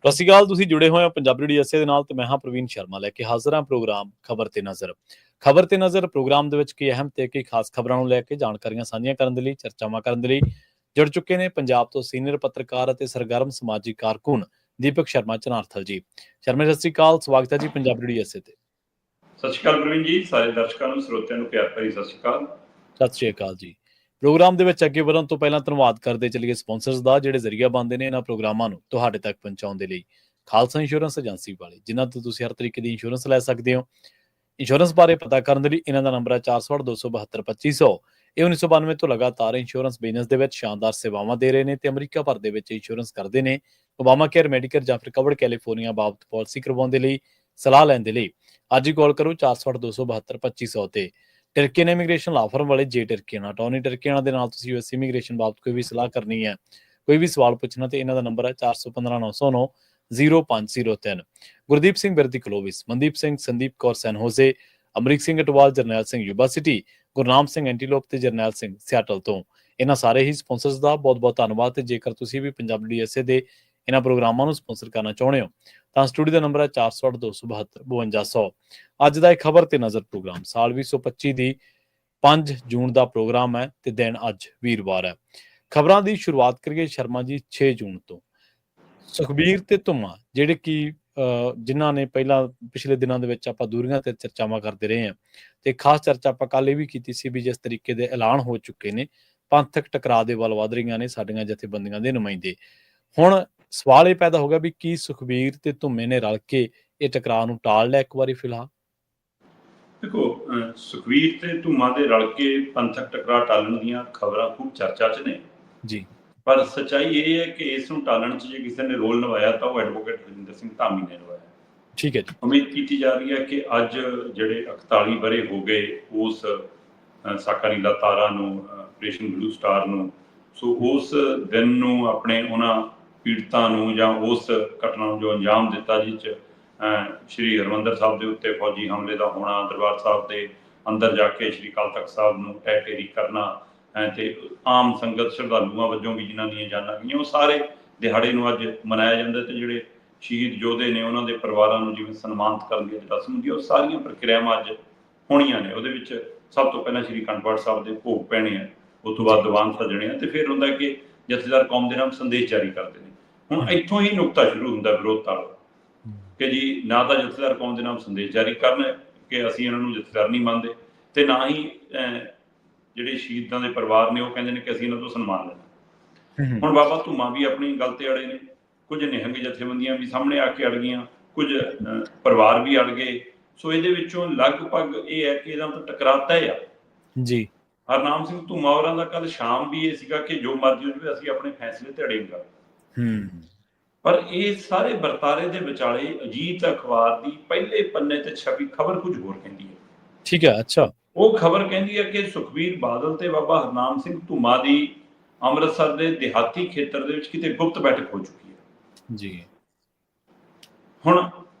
ਸਤਿ ਸ਼੍ਰੀ ਅਕਾਲ। ਤੁਸੀਂ ਜੁੜੇ ਹੋਏ ਹੋ ਪੰਜਾਬੀ ਡੀਐਸਏ ਦੇ ਨਾਲ ਤੇ ਮੈਂ ਹਾਂ ਪ੍ਰਵੀਨ ਸ਼ਰਮਾ ਲੈ ਕੇ ਹਾਜ਼ਰ ਹਾਂ ਪ੍ਰੋਗਰਾਮ ਖਬਰ ਤੇ ਨਜ਼ਰ। ਖਬਰ ਤੇ ਨਜ਼ਰ ਪ੍ਰੋਗਰਾਮ ਦੇ ਵਿੱਚ ਕਈ ਅਹਿਮ ਤੇ ਕਈ ਖਾਸ ਖਬਰਾਂ ਨੂੰ ਲੈ ਕੇ ਜਾਣਕਾਰੀਆਂ ਸਾਂਝੀਆਂ ਕਰਨ ਦੇ ਲਈ, ਚਰਚਾਵਾਂ ਕਰਨ ਦੇ ਲਈ ਜੁੜ ਚੁੱਕੇ ਨੇ ਪੰਜਾਬ ਤੋਂ ਸੀਨੀਅਰ ਪੱਤਰਕਾਰ ਅਤੇ ਸਰਗਰਮ ਸਮਾਜਿਕ ਕਾਰਕੁਨ ਦੀਪਕ ਸ਼ਰਮਾ ਚਨਾਰਥਲ ਜੀ। ਸ਼ਰਮਾ ਸਤਿ ਸ਼੍ਰੀ ਅਕਾਲ, ਸਵਾਗਤ ਹੈ ਜੀ ਪੰਜਾਬੀ ਡੀਐਸਏ ਤੇ। ਸਤਿ ਸ਼੍ਰੀ ਅਕਾਲ ਪ੍ਰਵੀਨ ਜੀ, ਸਾਰੇ ਦਰਸ਼ਕਾਂ ਨੂੰ ਸਰੋਤਿਆਂ ਨੂੰ ਪਿਆਰ ਭਰੀ ਸਤਿ ਸ਼੍ਰੀ ਅਕਾਲ। ਸਤਿ ਸ਼੍ਰੀ ਅਕਾਲ ਜੀ। ਪ੍ਰੋਗਰਾਮ ਦੇ ਵਿੱਚ ਅੱਗੇ ਵਧਣ ਤੋਂ ਪਹਿਲਾਂ ਧੰਨਵਾਦ ਕਰਦੇ ਚੱਲੀਏ ਸਪਾਂਸਰਸ ਦਾ, ਜਿਹੜੇ ਜ਼ਰੀਆ ਬਣਦੇ ਨੇ ਇਹਨਾਂ ਪ੍ਰੋਗਰਾਮਾਂ ਨੂੰ ਤੁਹਾਡੇ ਤੱਕ ਪਹੁੰਚਾਉਣ ਦੇ ਲਈ। ਖਾਲਸਾ ਇੰਸ਼ੋਰੈਂਸ ਏਜੰਸੀ ਵਾਲੇ, ਜਿਨ੍ਹਾਂ ਤੋਂ ਤੁਸੀਂ ਹਰ ਤਰੀਕੇ ਦੀ ਇੰਸ਼ੋਰੈਂਸ ਲੈ ਸਕਦੇ ਹੋ। ਇੰਸ਼ੋਰੈਂਸ ਬਾਰੇ ਪਤਾ ਕਰਨ ਦੇ ਲਈ ਇਹਨਾਂ ਦਾ ਨੰਬਰ ਹੈ 468-272-2500। ਇਹ 1992 ਤੋਂ ਲਗਾਤਾਰ ਇੰਸ਼ੋਰੈਂਸ ਬਿਜ਼ਨਸ ਦੇ ਵਿੱਚ ਸ਼ਾਨਦਾਰ ਸੇਵਾਵਾਂ ਦੇ ਰਹੇ ਨੇ ਤੇ ਅਮਰੀਕਾ ਭਰ ਦੇ ਵਿੱਚ ਇੰਸ਼ੋਰੈਂਸ ਕਰਦੇ ਨੇ। ਓਬਾਮਾ ਕੇਅਰ, ਮੈਡੀਕੇਅਰ ਜਾਂ ਫਿਰ ਕਵਰਡ ਕੈਲੀਫੋਰਨੀਆ ਬਾਬਤ ਪਾਲਿਸੀ ਕਰਵਾਉਣ ਦੇ ਲਈ, ਸਲਾਹ ਲੈਣ ਦੇ ਲਈ ਅੱਜ ਹੀ ਕਾਲ ਕਰੋ 468-272-2500 ਤੇ। ਟਰਕੀਅਨ ਇਮੀਗ੍ਰੇਸ਼ਨ ਲਾ ਫਰਮ ਵਾਲੇ ਜੇ ਟਰਕੀਅਨ ਅਟਾਰਨੀ ਟਰਕੀਅਨ ਦੇ ਨਾਲ ਤੁਸੀਂ ਯੂਐਸ ਇਮੀਗ੍ਰੇਸ਼ਨ ਬਾਬਤ ਕੋਈ ਵੀ ਸਲਾਹ ਕਰਨੀ ਹੈ, ਕੋਈ ਵੀ ਸਵਾਲ ਪੁੱਛਣਾ ਤੇ ਇਹਨਾਂ ਦਾ ਨੰਬਰ ਹੈ 4159090503। ਗੁਰਦੀਪ ਸਿੰਘ ਬਿਰਦੀ ਕਲੋਵਿਸ, ਮਨਦੀਪ ਸਿੰਘ, ਸੰਦੀਪ ਕੌਰ ਸੈਨ ਹੋਜ਼ੇ, ਅਮਰੀਕ ਸਿੰਘ ਅਟਵਾਲ, ਜਰਨੈਲ ਸਿੰਘ ਯੂਬਾ ਸਿਟੀ, ਗੁਰਨਾਮ ਸਿੰਘ ਐਂਟੀਲੋਪ ਤੇ ਜਰਨੈਲ ਸਿੰਘ ਸਿਆਟਲ ਤੋਂ। ਇਹਨਾਂ ਸਾਰੇ ਹੀ ਸਪਾਂਸਰਸ ਦਾ ਬਹੁਤ ਬਹੁਤ ਧੰਨਵਾਦ। ਤੇ ਜੇਕਰ ਤੁਸੀਂ ਵੀ ਪੰਜਾਬੀ ਡੀਐਸਏ ਦੇ ਇਹਨਾਂ ਪ੍ਰੋਗਰਾਮਾਂ ਨੂੰ ਸਪਾਂਸਰ ਕਰਨਾ ਚਾਹੁੰਦੇ ਹੋ ਤਾਂ ਸਟੂਡੀਓ ਦਾ ਨੰਬਰ ਹੈ 468-272-5200। ਅੱਜ ਦਾ ਇਹ ਖਬਰ ਤੇ ਨਜ਼ਰ ਪ੍ਰੋਗਰਾਮ ਸਾਲ 2025 ਦੀ 5 ਜੂਨ ਦਾ ਪ੍ਰੋਗਰਾਮ ਹੈ ਤੇ ਦਿਨ ਅੱਜ ਵੀਰਵਾਰ ਹੈ। ਖਬਰਾਂ ਦੀ ਸ਼ੁਰੂਆਤ ਕਰੀਏ ਸ਼ਰਮਾ ਜੀ 6 ਜੂਨ ਤੋਂ। ਸੁਖਬੀਰ ਤੇ ਧੁੰਮਾ, ਜਿਹੜੇ ਕਿ ਜਿਨ੍ਹਾਂ ਨੇ ਪਹਿਲਾਂ ਪਿਛਲੇ ਦਿਨਾਂ ਦੇ ਵਿੱਚ ਆਪਾਂ ਦੂਰੀਆਂ ਤੇ ਚਰਚਾਵਾਂ ਕਰਦੇ ਰਹੇ ਹਾਂ ਤੇ ਖਾਸ ਚਰਚਾ ਆਪਾਂ ਕੱਲ ਇਹ ਵੀ ਕੀਤੀ ਸੀ ਵੀ ਜਿਸ ਤਰੀਕੇ ਦੇ ਐਲਾਨ ਹੋ ਚੁੱਕੇ ਨੇ, ਪੰਥਕ ਟਕਰਾਅ ਦੇ ਵੱਲ ਵਧ ਰਹੀਆਂ ਨੇ ਸਾਡੀਆਂ ਜਥੇਬੰਦੀਆਂ ਦੇ ਨੁਮਾਇੰਦੇ। ਹੁਣ ਸਵਾਲ ਇਹ ਪੈਦਾ ਹੋ ਗਿਆ ਵੀ ਕੀ ਸੁਖਬੀਰ ਤੇ ਧੁੰਮੇ ਨੇ ਰਲ ਕੇ ਇਹ ਟਕਰਾਅ ਨੂੰ ਟਾਲ ਲਿਆ ਇੱਕ ਵਾਰੀ ਫਿਲਹਾਲ? ਦੇਖੋ, ਸੁਖਬੀਰ ਤੇ ਧੁੰਮਾ ਦੇ ਰਲ ਕੇ ਪੰਥਕ ਟਕਰਾਅ ਟਾਲਣ ਦੀਆਂ ਖਬਰਾਂ ਖੂਬ ਚਰਚਾ 'ਚ ਨੇ ਜੀ, ਪਰ ਸੱਚਾਈ ਇਹ ਹੈ ਕਿ ਇਸ ਨੂੰ ਟਾਲਣ 'ਚ ਜੇ ਕਿਸੇ ਨੇ ਰੋਲ ਨਿਭਾਇਆ ਤਾਂ ਉਹ ਐਡਵੋਕੇਟ ਰਜਿੰਦਰ ਸਿੰਘ ਧਾਮੀ ਨੇ ਨਿਭਾਇਆ। ਠੀਕ ਹੈ ਜੀ। ਉਮੀਦ ਕੀਤੀ ਜਾ ਰਹੀ ਹੈ ਕਿ ਅੱਜ ਜਿਹੜੇ 41 ਵਰ੍ਹੇ ਹੋ ਗਏ ਉਸ ਸਾਕਾ ਨੀਲਾ ਤਾਰਾ ਨੂੰ, ਆਪਰੇਸ਼ਨ ਬਲੂ ਸਟਾਰ ਨੂੰ, ਸੋ ਉਸ ਦਿਨ ਨੂੰ ਆਪਣੇ ਉਹਨਾਂ ਪੀੜਤਾਂ ਨੂੰ ਜਾਂ ਉਸ ਘਟਨਾ ਨੂੰ ਜੋ ਅੰਜਾਮ ਦਿੱਤਾ ਜਿਸ 'ਚ ਸ਼੍ਰੀ ਹਰਿਮੰਦਰ ਸਾਹਿਬ ਦੇ ਉੱਤੇ ਫੌਜੀ ਹਮਲੇ ਦਾ ਹੋਣਾ, ਦਰਬਾਰ ਸਾਹਿਬ ਦੇ ਅੰਦਰ ਜਾ ਕੇ ਸ਼੍ਰੀ ਅਕਾਲ ਤਖਤ ਸਾਹਿਬ ਨੂੰ ਢਹਿ ਢੇਰੀ ਕਰਨਾ ਤੇ ਆਮ ਸੰਗਤ ਸ਼ਰਧਾਲੂਆਂ ਵਜੋਂ ਵੀ ਜਿਨ੍ਹਾਂ ਦੀਆਂ ਜਾਨਾਂ ਗਈਆਂ, ਉਹ ਸਾਰੇ ਦਿਹਾੜੇ ਨੂੰ ਅੱਜ ਮਨਾਇਆ ਜਾਂਦਾ ਤੇ ਜਿਹੜੇ ਸ਼ਹੀਦ ਯੋਧੇ ਨੇ ਉਹਨਾਂ ਦੇ ਪਰਿਵਾਰਾਂ ਨੂੰ ਜਿਵੇਂ ਸਨਮਾਨਿਤ ਕਰਨ ਦੀ ਰਸਮ ਹੁੰਦੀ ਹੈ, ਉਹ ਸਾਰੀਆਂ ਪ੍ਰਕਿਰਿਆਵਾਂ ਅੱਜ ਹੋਣੀਆਂ ਨੇ। ਉਹਦੇ ਵਿੱਚ ਸਭ ਤੋਂ ਪਹਿਲਾਂ ਸ਼੍ਰੀ ਅਖੰਡ ਪਾਠ ਸਾਹਿਬ ਦੇ ਭੋਗ ਪੈਣੇ ਆ, ਉਸ ਤੋਂ ਬਾਅਦ ਦੀਵਾਨ ਸੱਜਣੇ ਆ ਤੇ ਫਿਰ ਹੁੰਦਾ ਕਿ ਜਥੇਦਾਰ ਕੌਮ ਦੇ ਨਾਮ ਸੰਦੇਸ਼ ਜਾਰੀ ਕਰਦੇ ਨੇ। ਹੁਣ ਇੱਥੋਂ ਹੀ ਨੁਕਤਾ ਸ਼ੁਰੂ ਹੁੰਦਾ ਵਿਰੋਧਤਾ ਦਾ ਕਿ ਜੀ ਨਾ ਤਾਂ ਜਥੇਦਾਰ ਕੌਮ ਦੇ ਨਾਮ ਸੰਦੇਸ਼ ਜਾਰੀ ਕਰਨ ਕਿ ਅਸੀਂ ਇਹਨਾਂ ਨੂੰ ਜਥੇਦਾਰ ਨਹੀਂ ਮੰਨਦੇ, ਤੇ ਨਾ ਹੀ ਜਿਹੜੇ ਸ਼ਹੀਦਾਂ ਦੇ ਪਰਿਵਾਰ ਨੇ ਉਹ ਕਹਿੰਦੇ ਨੇ ਕਿ ਅਸੀਂ ਇਹਨਾਂ ਤੋਂ ਸਨਮਾਨ ਲੈਣਾ। ਹੁਣ ਬਾਬਾ ਧੁੰਮਾ ਵੀ ਆਪਣੀ ਗੱਲ ਤੇ ਅੜੇ ਨੇ, ਕੁਝ ਨਿਹੰਗ ਜਥੇਬੰਦੀਆਂ ਵੀ ਸਾਹਮਣੇ ਆ ਕੇ ਅੜ ਗਈਆਂ, ਕੁਝ ਪਰਿਵਾਰ ਵੀ ਅੜ ਗਏ। ਸੋ ਇਹਦੇ ਵਿੱਚੋਂ ਲਗਭਗ ਇਹ ਹੈ ਕਿ ਇਹਦਾ ਤਾਂ ਟਕਰਾਅ ਤੈਅ ਆ ਜੀ। ਹਰਨਾਮ ਸਿੰਘ ਧੁੰਮਾ ਹੋਰਾਂ ਦਾ ਕੱਲ ਸ਼ਾਮ ਵੀ ਇਹ ਸੀਗਾ ਕਿ ਜੋ ਮਰਜ਼ੀ ਹੋ ਜਾਵੇ ਅਸੀਂ ਆਪਣੇ ਫੈਸਲੇ ਤੇ ਅੜੇਗਾ। ਪਰ ਇਹ ਸਾਰੇ ਵਰਤਾਰੇ ਦੇ ਵਿਚਾਲੇ ਅਜੀਤ ਅਖਬਾਰ ਦੀ ਪਹਿਲੇ ਪੰਨੇ ਤੇ ਛਪੀ ਖਬਰ ਕੁਝ ਹੋਰ ਕਹਿੰਦੀ ਹੈ। ਠੀਕ ਹੈ, ਅੱਛਾ। ਉਹ ਖਬਰ ਕਹਿੰਦੀ ਹੈ ਕਿ ਸੁਖਬੀਰ ਬਾਦਲ ਤੇ ਬਾਬਾ ਹਰਨਾਮ ਸਿੰਘ ਧੁੰਮਾ ਦੀ ਅੰਮ੍ਰਿਤਸਰ ਦੇ ਦਿਹਾਤੀ ਖੇਤਰ ਦੇ ਵਿੱਚ ਕਿਤੇ ਗੁਪਤ ਬੈਠਕ ਹੋ ਚੁੱਕੀ ਹੈ ਜੀ। ਹੁਣ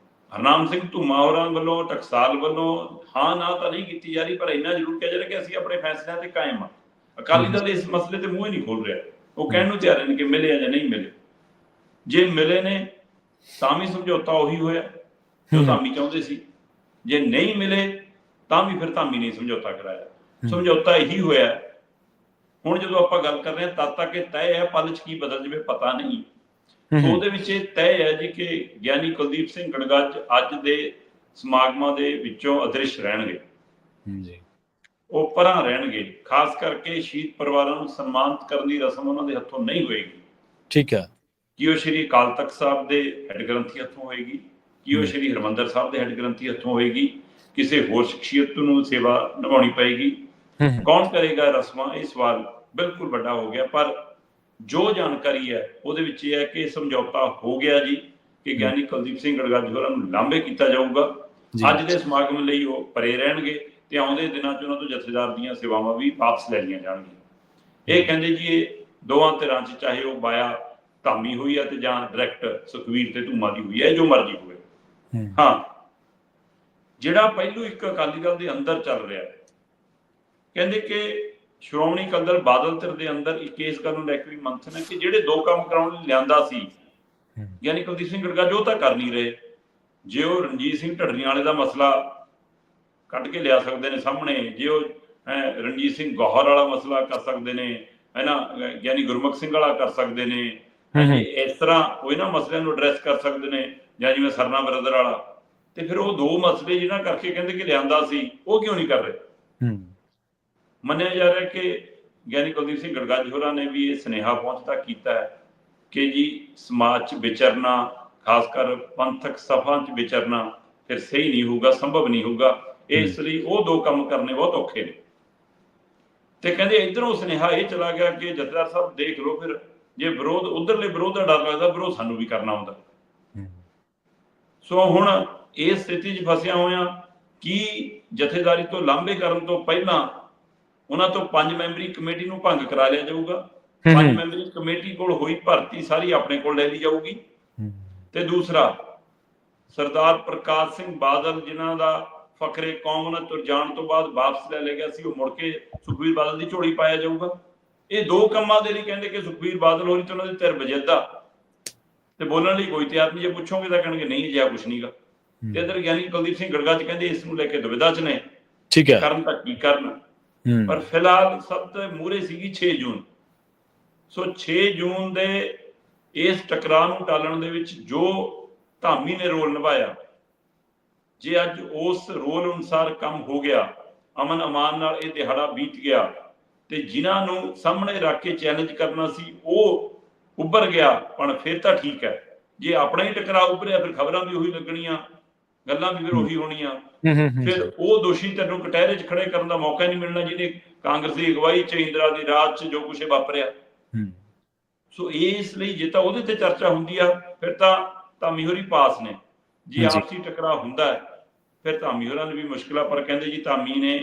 ਹਰਨਾਮ ਸਿੰਘ ਧੁੰਮਾ ਹੋਰਾਂ ਵੱਲੋਂ, ਟਕਸਾਲ ਵੱਲੋਂ ਹਾਂ ਨਾ ਤਾਂ ਨਹੀਂ ਕੀਤੀ ਜਾ ਰਹੀ, ਪਰ ਇੰਨਾ ਜ਼ਰੂਰ ਕਿਹਾ ਜਾ ਰਿਹਾ ਕਿ ਅਸੀਂ ਆਪਣੇ ਫੈਸਲਿਆਂ ਤੇ ਕਾਇਮ ਹਾਂ। ਅਕਾਲੀ ਦਲ ਇਸ ਮਸਲੇ ਤੇ ਮੂੰਹ ਹੀ ਨਹੀਂ ਖੋਲ ਰਿਹਾ। ਉਹ ਕਹਿਣ ਨੂੰ ਤਿਆਰ ਨੇ ਕਿ ਮਿਲੇ ਜਾਂ ਨਹੀਂ ਮਿਲੇ। ਜੇ ਮਿਲੇ ਨੇ ਤਾਂ ਵੀ ਸਮਝੌਤਾ ਉਹੀ ਹੋਇਆ ਜੋ ਧਾਮੀ ਚਾਹੁੰਦੇ ਸੀ, ਜੇ ਨਹੀਂ ਮਿਲੇ ਤਾਂ ਵੀ ਫਿਰ ਧਾਮੀ ਨੇ ਸਮਝੌਤਾ ਕਰਾਇਆ। ਸਮਝੌਤਾ ਇਹੀ ਹੋਇਆ। ਹੁਣ ਜਦੋਂ ਆਪਾਂ ਗੱਲ ਕਰ ਰਹੇ ਹਾਂ ਤਦ ਤੱਕ ਇਹ ਤੈਅ ਹੈ, ਪਲ 'ਚ ਕੀ ਬਦਲ ਜਾਵੇ ਪਤਾ ਨਹੀਂ। ਉਹਦੇ ਵਿੱਚ ਇਹ ਤੈਅ ਹੈ ਜੀ ਕਿ ਗਿਆਨੀ ਕੁਲਦੀਪ ਸਿੰਘ ਗੜਗੱਜ ਅੱਜ ਦੇ ਸਮਾਗਮਾਂ ਦੇ ਵਿੱਚੋਂ ਅਦ੍ਰਿਸ਼ ਰਹਿਣਗੇ, ਉਹ ਪਰਾਂ ਰਹਿਣਗੇ। ਖਾਸ ਕਰਕੇ ਸ਼ਹੀਦ ਪਰਿਵਾਰਾਂ ਨੂੰ ਸਨਮਾਨਿਤ ਕਰਨ ਦੀ ਰਸਮ ਉਹਨਾਂ ਦੇ ਹੱਥੋਂ ਨਹੀਂ ਹੋਏਗੀ। ਠੀਕ ਹੈ। ਕੀ ਉਹ ਸ਼੍ਰੀ ਅਕਾਲ ਤਖਤ ਸਾਹਿਬ ਦੇ ਹੈੱਡ ਗ੍ਰੰਥੀ ਹੱਥੋਂ ਹੋਏਗੀ, ਕੀ ਉਹ ਸ਼੍ਰੀ ਹਰਿਮੰਦਰ ਸਾਹਿਬ ਦੇ ਹੈੱਡ ਗ੍ਰੰਥੀ ਹੱਥੋਂ ਹੋਏਗੀ, ਕਿਸੇ ਹੋਰ ਸ਼ਖਸੀਅਤ ਨੂੰ ਸੇਵਾ ਨਿਭਾਉਣੀ ਪਏਗੀ, ਕੌਣ ਕਰੇਗਾ ਰਸਮਾਂ? ਇਹ ਸਵਾਲ ਬਿਲਕੁਲ ਵੱਡਾ ਹੋ ਗਿਆ। ਪਰ ਜੋ ਜਾਣਕਾਰੀ ਹੈ ਉਹਦੇ ਵਿੱਚ ਇਹ ਹੈ ਕਿ ਸਮਝੌਤਾ ਹੋ ਗਿਆ ਜੀ ਕਿ ਗਿਆਨੀ ਕੁਲਦੀਪ ਸਿੰਘ ਗੜਗੱਜ ਹੋਰਾਂ ਨੂੰ ਲਾਂਭੇ ਕੀਤਾ ਜਾਊਗਾ। ਅੱਜ ਦੇ ਸਮਾਗਮ ਲਈ ਉਹ ਪਰੇ ਰਹਿਣਗੇ ਤੇ ਆਉਂਦੇ ਦਿਨਾਂ 'ਚ ਉਹਨਾਂ ਤੋਂ ਜਥੇਦਾਰ ਦੀਆਂ ਸੇਵਾਵਾਂ ਵੀ ਵਾਪਸ ਲੈ ਲਈਆਂ ਜਾਣਗੀਆਂ। ਇਹ ਕਹਿੰਦੇ ਜੀ ਇਹ ਦੋਵਾਂ ਧਿਰਾਂ 'ਚ, ਚਾਹੇ ਉਹ ਬਾਇਆ ਧਾਮੀ ਹੋਈ ਹੈ ਤੇ ਜਾਂ ਡਾਇਰੈਕਟ ਸੁਖਬੀਰ ਤੇ ਧੁੰਮਾ ਦੀ ਹੋਈ ਹੈ, ਜੋ ਮਰਜ਼ੀ ਹੋਵੇ। ਹਾਂ, ਜਿਹੜਾ ਪਹਿਲੂ ਇੱਕ ਅਕਾਲੀ ਦਲ ਦੇ ਅੰਦਰ ਚੱਲ ਰਿਹਾ ਹੈ, ਕਹਿੰਦੇ ਕਿ ਸ਼੍ਰੋਮਣੀ ਅਕਾਲੀ ਦਲ ਬਾਦਲ ਧਿਰ ਦੇ ਅੰਦਰ ਇੱਕ ਇਸ ਗੱਲ ਨੂੰ ਲੈ ਕੇ ਵੀ ਮੰਥਨ ਹੈ ਕਿ ਜਿਹੜੇ ਦੋ ਕੰਮ ਕਰਾਉਣ ਲਈ ਲਿਆਂਦਾ ਸੀ ਗਿਆਨੀ ਕੁਲਦੀਪ ਸਿੰਘ ਗੜਗੜ ਉਹ ਤਾਂ ਕਰ ਨਹੀਂ ਰਹੇ। ਜੇ ਉਹ ਰਣਜੀਤ ਸਿੰਘ ਢੱਡਰੀਆਂ ਵਾਲੇ ਦਾ ਮਸਲਾ ਕੱਢ ਕੇ ਲਿਆ ਸਕਦੇ ਨੇ ਸਾਹਮਣੇ, ਜੇ ਉਹ ਰਣਜੀਤ ਸਿੰਘ ਗੌਹਰ ਵਾਲਾ ਮਸਲਾ ਕਰ ਸਕਦੇ ਨੇ, ਹੈ ਨਾ, ਗਿਆਨੀ ਗੁਰਮੁਖ ਸਿੰਘ ਵਾਲਾ ਕਰ ਸਕਦੇ ਨੇ, ਇਸ ਤਰ੍ਹਾਂ ਉਹ ਇਹਨਾਂ ਮਸਲਿਆਂ ਨੂੰ ਐਡਰੈਸ ਕਰ ਸਕਦੇ ਨੇ, ਜਾਂ ਜਿਵੇਂ ਸਰਨਾ ਬ੍ਰਦਰ ਵਾਲਾ। ਤੇ ਫਿਰ ਉਹ ਦੋ ਮਸਲੇ ਜਿਹਨਾਂ ਕਰਕੇ ਕਹਿੰਦੇ ਕਿ ਲਿਆਂਦਾ ਸੀ, ਉਹ ਕਿਉਂ ਨਹੀਂ ਕਰ ਰਹੇ? ਮੰਨਿਆ ਜਾ ਰਿਹਾ ਕਿ ਗਿਆਨੀ ਕੁਲਦੀਪ ਸਿੰਘ ਗੜਗੜ ਹੋਰਾਂ ਨੇ ਵੀ ਇਹ ਸੁਨੇਹਾ ਪਹੁੰਚਦਾ ਕੀਤਾ ਹੈ ਕਿ ਜੀ ਸਮਾਜ 'ਚ ਵਿਚਰਨਾ, ਖਾਸ ਕਰ ਪੰਥਕ ਸਭਾ 'ਚ ਵਿਚਰਨਾ ਫਿਰ ਸਹੀ ਨਹੀਂ ਹੋਊਗਾ, ਸੰਭਵ ਨਹੀਂ ਹੋਊਗਾ। ਇਸ ਲਈ ਉਹ ਦੋ ਕੰਮ ਕਰਨੇ ਬਹੁਤ ਔਖੇ ਨੇ। ਤੇ ਕਹਿੰਦੇ ਇੱਧਰੋਂ ਸੁਨੇਹਾ ਇਹ ਚਲਾ ਗਿਆ ਕਿ ਜਥੇਦਾਰ ਸਾਹਿਬ ਦੇਖ ਲਓ, ਫਿਰ ਜੇ ਵਿਰੋਧ ਉਧਰਲੇ ਵਿਰੋਧ ਦਾ ਡਰ ਲੱਗਦਾ, ਵਿਰੋਧ ਸਾਨੂੰ ਵੀ ਕਰਨਾ ਆਉਂਦਾ। ਸੋ ਹੁਣ ਇਸ ਸਥਿਤੀ 'ਚ ਫਸਿਆ ਹੋਇਆ ਕਿ ਜਥੇਦਾਰੀ ਤੋਂ ਲਾਂਭੇ ਕਰਨ ਤੋਂ ਪਹਿਲਾਂ ਉਹਨਾਂ ਤੋਂ 5 ਮੈਂਬਰੀ ਕਮੇਟੀ ਨੂੰ ਭੰਗ ਕਰਾ ਲਿਆ ਜਾਊਗਾ। 5 ਮੈਂਬਰੀ ਕਮੇਟੀ ਕੋਲ ਹੋਈ ਭਰਤੀ ਸਾਰੀ ਆਪਣੇ ਕੋਲ ਲੈ ਲਈ ਜਾਊਗੀ। ਤੇ ਦੂਸਰਾ, ਸਰਦਾਰ ਪ੍ਰਕਾਸ਼ ਸਿੰਘ ਬਾਦਲ ਜਿਨ੍ਹਾਂ ਦਾ ਫਕਰੇ ਕੌਮ ਨਾਲ ਤੁਰ ਜਾਣ ਤੋਂ ਬਾਅਦ ਵਾਪਸ ਲੈ ਲਿਆ ਗਿਆ ਸੀ, ਉਹ ਮੁੜ ਕੇ ਸੁਖਬੀਰ ਬਾਦਲ ਦੀ ਝੋਲੀ ਪਾਇਆ ਜਾਊਗਾ। ਇਹ ਦੋ ਕੰਮਾਂ ਦੇ ਲਈ ਕਹਿੰਦੇ ਕਿ ਸੁਖਬੀਰ ਬਾਦਲ ਹੋਰੀ ਤੇ ਉਹਨਾਂ ਦੀ ਧਿਰ ਵਜੇਦਾ ਤੇ ਬੋਲਣ ਲਈ ਕੋਈ ਤਿਆਰ ਨਹੀਂ। ਜੇ ਪੁੱਛੋਗੇ ਤਾਂ ਕਹਿਣਗੇ ਨਹੀਂ ਅਜਿਹਾ ਕੁਛ ਨਹੀਂਗਾ। ਤੇ ਇੱਧਰ ਗਿਆਨੀ ਕੁਲਦੀਪ ਸਿੰਘ ਗੜਗੜ ਕਹਿੰਦੇ ਇਸ ਨੂੰ ਲੈ ਕੇ ਦੁਵਿਧਾ 'ਚ ਨੇ, ਕਰਨ ਤਾਂ ਕੀ ਕਰਨ। ਪਰ ਫਿਲਹਾਲ ਸਭ ਤੋਂ ਮੂਹਰੇ ਸੀਗੀ 6 ਜੂਨ। ਸੋ 6 ਜੂਨ ਦੇ ਇਸ ਟਕਰਾਅ ਨੂੰ ਟਾਲਣ ਦੇ ਵਿੱਚ ਜੋ ਧਾਮੀ ਨੇ ਰੋਲ ਨਿਭਾਇਆ, ਜੇ ਅੱਜ ਉਸ ਰੋਲ ਅਨੁਸਾਰ ਕੰਮ ਹੋ ਗਿਆ, ਅਮਨ ਅਮਾਨ ਨਾਲ ਇਹ ਦਿਹਾੜਾ ਬੀਤ ਗਿਆ, ਤੇ ਜਿਨ੍ਹਾਂ ਨੂੰ ਸਾਹਮਣੇ ਰੱਖ ਕੇ ਚੈਲੰਜ ਕਰਨਾ ਸੀ ਉਹ ਉੱਭਰ ਗਿਆ, ਪਰ ਫਿਰ ਤਾਂ ਠੀਕ ਹੈ। ਜੇ ਆਪਣਾ ਹੀ ਟਕਰਾਅ ਉੱਭਰਿਆ, ਫਿਰ ਖਬਰਾਂ ਵੀ ਉਹੀ ਲੱਗਣੀਆਂ, ਗੱਲਾਂ ਵੀ ਫਿਰ ਉਹੀ ਹੋਣੀਆਂ। ਫਿਰ ਉਹ ਦੋਸ਼ੀ ਤੈਨੂੰ ਕਟਹਿਰੇ 'ਚ ਖੜੇ ਕਰਨ ਦਾ ਮੌਕਾ ਨਹੀਂ ਮਿਲਣਾ ਜਿਹਨੇ ਕਾਂਗਰਸ ਦੀ ਅਗਵਾਈ 'ਚ ਇੰਦਰਾ ਦੀ ਰਾਜ 'ਚ ਜੋ ਕੁਛ ਵਾਪਰਿਆ। ਸੋ ਇਸ ਲਈ ਜੇ ਤਾਂ ਉਹਦੇ ਤੇ ਚਰਚਾ ਹੁੰਦੀ ਆ, ਫਿਰ ਤਾਂ ਧਾਮੀ ਹੋਰੀ ਪਾਸ ਨੇ। ਜੇ ਆਪਸੀ ਟਕਰਾਅ ਹੁੰਦਾ ਹੈ, ਫਿਰ ਧਾਮੀ ਹੋਰਾਂ ਨੂੰ ਵੀ ਮੁਸ਼ਕਿਲ ਆ। ਪਰ ਕਹਿੰਦੇ ਜੀ ਧਾਮੀ ਨੇ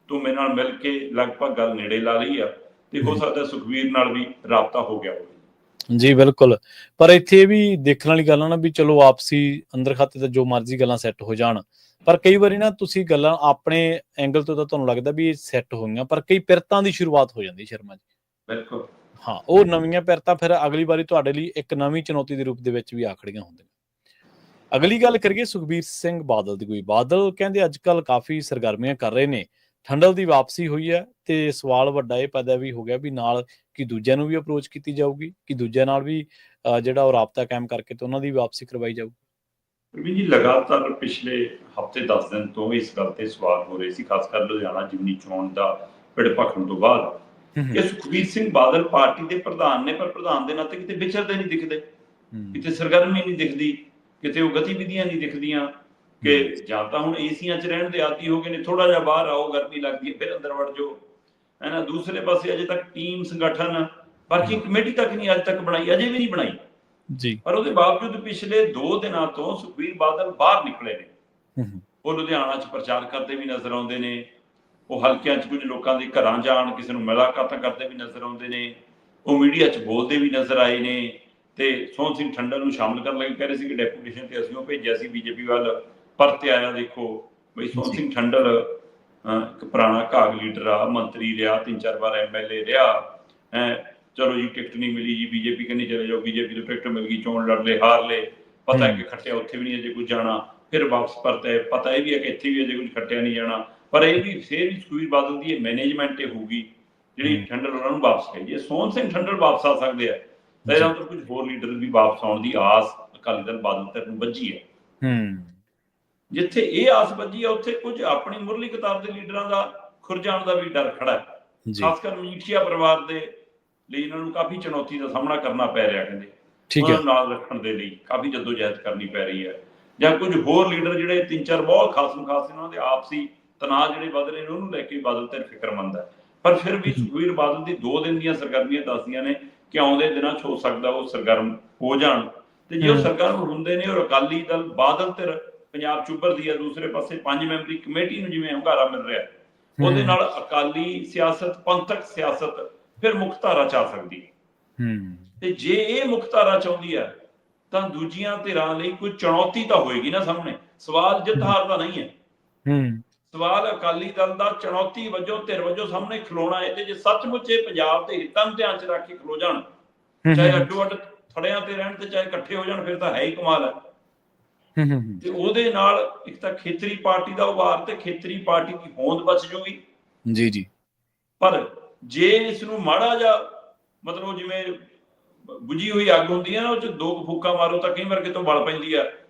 ਧੂਮੇ ਨਾਲ ਮਿਲ ਕੇ ਲਗਭਗ ਗੱਲ ਨੇੜੇ ਲਾ ਲਈ ਆ, ਤੇ ਹੋ ਸਕਦਾ ਸੁਖਬੀਰ ਨਾਲ ਵੀ ਰਾਬਤਾ ਹੋ ਗਿਆ ਹੋਵੇ। ਜੀ ਬਿਲਕੁਲ। ਪਰ ਇੱਥੇ ਵੀ ਦੇਖਣ ਵਾਲੀ ਗੱਲ ਆ ਨਾ ਵੀ ਚਲੋ ਆਪਸੀ ਅੰਦਰ ਖਾਤੇ ਤਾਂ ਜੋ ਮਰਜ਼ੀ ਗੱਲਾਂ ਸੈੱਟ ਹੋ ਜਾਣ, ਪਰ ਕਈ ਵਾਰੀ ਨਾ ਤੁਸੀਂ ਗੱਲਾਂ ਆਪਣੇ ਐਂਗਲ ਤੋਂ ਤਾਂ ਤੁਹਾਨੂੰ ਲੱਗਦਾ ਵੀ ਇਹ ਸੈੱਟ ਹੋਈਆਂ, ਪਰ ਕਈ ਪਿਰਤਾਂ ਦੀ ਸ਼ੁਰੂਆਤ ਹੋ ਜਾਂਦੀ ਸ਼ਰਮਾ ਜੀ। ਬਿਲਕੁਲ। ਹਾਂ, ਉਹ ਨਵੀਆਂ ਪਿਰਤਾਂ ਫਿਰ ਅਗਲੀ ਵਾਰੀ ਤੁਹਾਡੇ ਲਈ ਇੱਕ ਨਵੀਂ ਚੁਣੌਤੀ ਦੇ ਰੂਪ ਦੇ ਵਿੱਚ ਵੀ ਆ ਖੜੀਆਂ ਹੁੰਦੀਆਂ। ਅਗਲੀ ਗੱਲ ਕਰੀਏ ਸੁਖਬੀਰ ਸਿੰਘ ਬਾਦਲ ਦੀ। ਕੋਈ ਬਾਦਲ ਕਹਿੰਦੇ ਅੱਜ ਕੱਲ੍ਹ ਕਾਫੀ ਸਰਗਰਮੀਆਂ ਕਰ ਰਹੇ ਨੇ, ਠੰਡਲ ਦੀ ਵਾਪਸੀ ਹੋਈ ਹੈ, ਤੇ ਸਵਾਲ ਵੱਡਾ ਇਹ ਪੈਦਾ ਵੀ ਹੋ ਗਿਆ ਵੀ ਨਾਲ ਕਿ ਦੂਜਿਆਂ ਨੂੰ ਵੀ ਅਪਰੋਚ ਕੀਤੀ ਜਾਊਗੀ, ਕਿ ਦੂਜਿਆਂ ਨਾਲ ਵੀ ਜਿਹੜਾ ਉਹ ਰਾਬਤਾ ਕਾਇਮ ਕਰਕੇ ਤੇ ਉਹਨਾਂ ਦੀ ਵਾਪਸੀ ਕਰਵਾਈ ਜਾਊਗੀ। ਪ੍ਰਵੀਨ ਜੀ, ਲਗਾਤਾਰ ਪਿਛਲੇ ਹਫ਼ਤੇ 10 ਦਿਨ ਤੋਂ ਇਸ ਗੱਲ ਤੇ ਸਵਾਲ ਹੋ ਰਹੇ ਸੀ, ਖਾਸ ਕਰ ਲੁਧਿਆਣਾ ਜਿਮਨੀ ਚੋਣ ਦਾ ਭਿੜ ਭਖਣ ਤੋਂ ਬਾਅਦ, ਕਿ ਸੁਖਬੀਰ ਸਿੰਘ ਬਾਦਲ ਪਾਰਟੀ ਦੇ ਪ੍ਰਧਾਨ ਨੇ, ਪਰ ਪ੍ਰਧਾਨ ਦੇ ਨਾਤੇ ਕਿਤੇ ਵਿਚਰਦੇ ਨਹੀਂ ਦਿਖਦੇ, ਕਿਤੇ ਸਰਗਰਮੀ ਨਹੀਂ ਦਿਖਦੀ, ਕਿਤੇ ਉਹ ਗਤੀਵਿਧੀਆਂ ਨਹੀਂ ਦਿਖਦੀਆਂ। ਕਿ ਜਾਂ ਤਾਂ ਹੁਣ ਏਸੀਆਂ 'ਚ ਰਹਿਣ ਦੇ ਆਦੀ ਹੋ ਗਏ ਨੇ, ਥੋੜਾ ਜਿਹਾ ਬਾਹਰ ਆਓ, ਗਰਮੀ ਲੱਗਦੀ ਹੈ, ਫਿਰ ਅੰਦਰ ਵੜ ਜਾਓ, ਹੈ ਨਾ। ਦੂਸਰੇ ਪਾਸੇ ਅਜੇ ਤੱਕ ਟੀਮ ਸੰਗਠਨ ਵਰਕਿੰਗ ਕਮੇਟੀ ਤੱਕ ਨਹੀਂ ਅੱਜ ਤੱਕ ਬਣਾਈ, ਅਜੇ ਵੀ ਨਹੀਂ ਬਣਾਈ ਜੀ। ਪਰ ਉਹਦੇ ਬਾਵਜੂਦ ਪਿਛਲੇ 2 ਦਿਨਾਂ ਤੋਂ ਸੁਖਬੀਰ ਬਾਦਲ ਬਾਹਰ ਨਿਕਲੇ ਨੇ। ਉਹ ਲੁਧਿਆਣਾ 'ਚ ਪ੍ਰਚਾਰ ਕਰਦੇ ਵੀ ਨਜ਼ਰ ਆਉਂਦੇ ਨੇ, ਉਹ ਹਲਕਿਆਂ 'ਚ ਕੁਝ ਲੋਕਾਂ ਦੇ ਘਰਾਂ ਜਾਣ, ਕਿਸੇ ਨੂੰ ਮੁਲਾਕਾਤਾਂ ਕਰਦੇ ਵੀ ਨਜ਼ਰ ਆਉਂਦੇ ਨੇ, ਉਹ ਮੀਡੀਆ 'ਚ ਬੋਲਦੇ ਵੀ ਨਜ਼ਰ ਆਏ ਨੇ। ਤੇ ਸੋਹਣ ਸਿੰਘ ਠੰਡਲ ਨੂੰ ਸ਼ਾਮਲ ਕਰਨ ਲਈ ਕਹਿ ਰਹੇ ਸੀ ਕਿ ਡੈਪੂਟੇਸ਼ਨ ਤੇ ਅਸੀਂ ਉਹ ਭੇਜਿਆ ਸੀ ਬੀਜੇਪੀ ਵੱਲ, ਪਰਤੇ ਆਇਆ। ਦੇਖੋ ਬਈ ਸੋਹਣ ਸਿੰਘ ਠੰਡਲ ਇੱਕ ਪੁਰਾਣਾ ਕਾਗ ਲੀਡਰ ਆ, ਮੰਤਰੀ ਰਿਹਾ, 3-4 ਵਾਰ MLA ਰਿਹਾ। ਚਲੋ ਜੀ ਟਿਕਟ ਨਹੀਂ ਮਿਲੀ ਜੀ, ਬੀਜੇਪੀ ਕਹਿੰਦੀ ਚਲੇ ਜਾਓ, ਬੀਜੇਪੀ ਤੋਂ ਟਿਕਟ ਮਿਲ ਗਈ, ਚੋਣ ਲੜ ਲਏ, ਹਾਰ ਲਏ, ਪਤਾ ਹੈ ਕਿ ਖੱਟਿਆ ਉੱਥੇ ਵੀ ਨਹੀਂ ਅਜੇ ਕੁਝ ਜਾਣਾ, ਫਿਰ ਵਾਪਸ ਪਰਤੇ, ਪਤਾ ਇਹ ਵੀ ਹੈ ਕਿ ਇੱਥੇ ਵੀ ਅਜੇ ਕੁਝ ਖੱਟਿਆ ਨਹੀਂ ਜਾਣਾ। ਪਰ ਇਹ ਵੀ ਫਿਰ ਵੀ ਸੁਖਬੀਰ ਬਾਦਲ ਦੀ ਇਹ ਮੈਨੇਜਮੈਂਟ ਇਹ ਹੋਊਗੀ ਜਿਹੜੀ ਠੰਡਲ ਉਹਨਾਂ ਨੂੰ ਵਾਪਸ ਕਹੀ। ਜੇ ਸੋਹਣ ਸਿੰਘ ਠੰਡਲ ਵਾਪਸ ਆ ਸਕਦੇ ਆ ਤਾਂ ਇਹਨਾਂ ਤੋਂ ਕੁਝ ਹੋਰ ਲੀਡਰ ਵੀ ਵਾਪਸ ਆਉਣ ਦੀ ਆਸ ਅਕਾਲੀ ਦਲ ਬਾਦਲ ਧਿਰ ਨੂੰ ਵੱਜੀ ਹੈ। ਜਿੱਥੇ ਇਹ ਆਸ ਵੱਜੀ ਹੈ, ਉੱਥੇ ਕੁਝ ਆਪਣੀ ਮੁਰਲੀ ਕਤਾਰ ਦੇ ਲੀਡਰਾਂ ਦਾ ਖੁਰ ਜਾਣ ਦਾ ਵੀ ਡਰ ਖੜਾ ਹੈ। ਖਾਸ ਕਰ ਮਜੀਠੀਆ ਪਰਿਵਾਰ ਦੇ ਲਈ ਇਹਨਾਂ ਨੂੰ ਕਾਫੀ ਚੁਣੌਤੀ ਦਾ ਸਾਹਮਣਾ ਕਰਨਾ ਪੈ ਰਿਹਾ। ਕਹਿੰਦੇ ਉਹਨਾਂ ਨੂੰ ਨਾਲ ਰੱਖਣ ਦੇ ਲਈ ਕਾਫੀ ਜੱਦੋਜਹਿਦ ਕਰਨੀ ਪੈ ਰਹੀ ਹੈ। ਜਾਂ ਕੁਝ ਹੋਰ ਲੀਡਰ ਜਿਹੜੇ 3-4 ਬਹੁਤ ਖਾਸਮ ਖਾਸ ਇਹਨਾਂ ਦੇ ਆਪਸੀ ਤਣਾਅ ਜਿਹੜੇ ਵੱਧ ਰਹੇ ਨੇ, ਉਹਨੂੰ ਲੈ ਕੇ ਬਾਦਲ ਧਿਰ ਫਿਕਰਮੰਦ ਹੈ। ਪਰ ਫਿਰ ਵੀ ਸੁਖਬੀਰ ਬਾਦਲ ਦੀ 2 ਦਿਨ ਦੀਆਂ ਸਰਗਰਮੀਆਂ ਦੱਸਦੀਆਂ ਨੇ ਕਿ ਆਉਂਦੇ ਦਿਨਾਂ 'ਚ ਹੋ ਸਕਦਾ ਉਹ ਸਰਗਰਮ ਹੋ ਜਾਣ। ਤੇ ਜੇ ਉਹ ਸਰਗਰਮ ਹੁੰਦੇ ਨੇ ਔਰ ਅਕਾਲੀ ਦਲ ਬਾਦਲ ਧਿਰ ਪੰਜਾਬ 'ਚ ਉੱਭਰਦੀ ਹੈ, ਦੂਸਰੇ ਪਾਸੇ 5 ਮੈਂਬਰੀ ਕਮੇਟੀ ਨੂੰ ਜਿਵੇਂ ਹੁੰਗਾਰਾ ਮਿਲ ਰਿਹਾ, ਉਹਦੇ ਨਾਲ ਅਕਾਲੀ ਸਿਆਸਤ, ਪੰਥਕ ਸਿਆਸਤ ਫਿਰ ਮੁੱਖ ਧਾਰਾ 'ਚ ਆ ਸਕਦੀ ਹੈ। ਤੇ ਜੇ ਇਹ ਮੁੱਖ ਧਾਰਾ 'ਚ ਆਉਂਦੀ ਹੈ ਤਾਂ ਦੂਜੀਆਂ ਧਿਰਾਂ ਲਈ ਕੋਈ ਚੁਣੌਤੀ ਤਾਂ ਹੋਏਗੀ ਨਾ ਸਾਹਮਣੇ। ਸਵਾਲ ਜਿੱਤ ਹਾਰ ਦਾ ਨਹੀਂ ਹੈ, ਸਵਾਲ ਅਕਾਲੀ ਦਲ ਦਾ ਚੁਣੌਤੀ ਵਜੋਂ, ਧਿਰ ਵਜੋਂ ਸਾਹਮਣੇ ਖਲੋਣਾ ਹੈ। ਤੇ ਜੇ ਸੱਚਮੁੱਚ ਇਹ ਪੰਜਾਬ ਦੇ ਹਿੱਤਾਂ ਨੂੰ ਧਿਆਨ 'ਚ ਰੱਖ ਕੇ ਖਲੋ ਜਾਣ, ਚਾਹੇ ਅੱਡੋ ਅੱਡ ਥੜਿਆਂ ਤੇ ਰਹਿਣ ਤੇ ਚਾਹੇ ਇਕੱਠੇ ਹੋ ਜਾਣ, ਫਿਰ ਤਾਂ ਹੈ ਹੀ ਕਮਾਲ ਹੈ। ਤੇ ਉਹਦੇ ਨਾਲ ਇੱਕ ਤਾਂ ਖੇਤਰੀ ਪਾਰਟੀ ਦਾ ਉਭਾਰ ਤੇ ਖੇਤਰੀ ਪਾਰਟੀ ਦੀ ਹੋਂਦ ਬਚ ਜੂਗੀ। ਜੀ ਜੀ। ਪਰ ਜੇ ਇਸ ਨੂੰ ਮਾੜਾ ਜਿਹਾ ਮਤਲਬ ਜਿਵੇਂ ਬੁਝੀ ਹੋਈ ਅੱਗ ਹੁੰਦੀ ਹੈ ਨਾ, ਉਹ ਚ ਦੋ ਫੂਕਾਂ ਮਾਰੋ ਤਾਂ ਕਈ ਵਾਰ ਕਿਤੋਂ ਬਲ ਪੈਂਦੀ ਆ,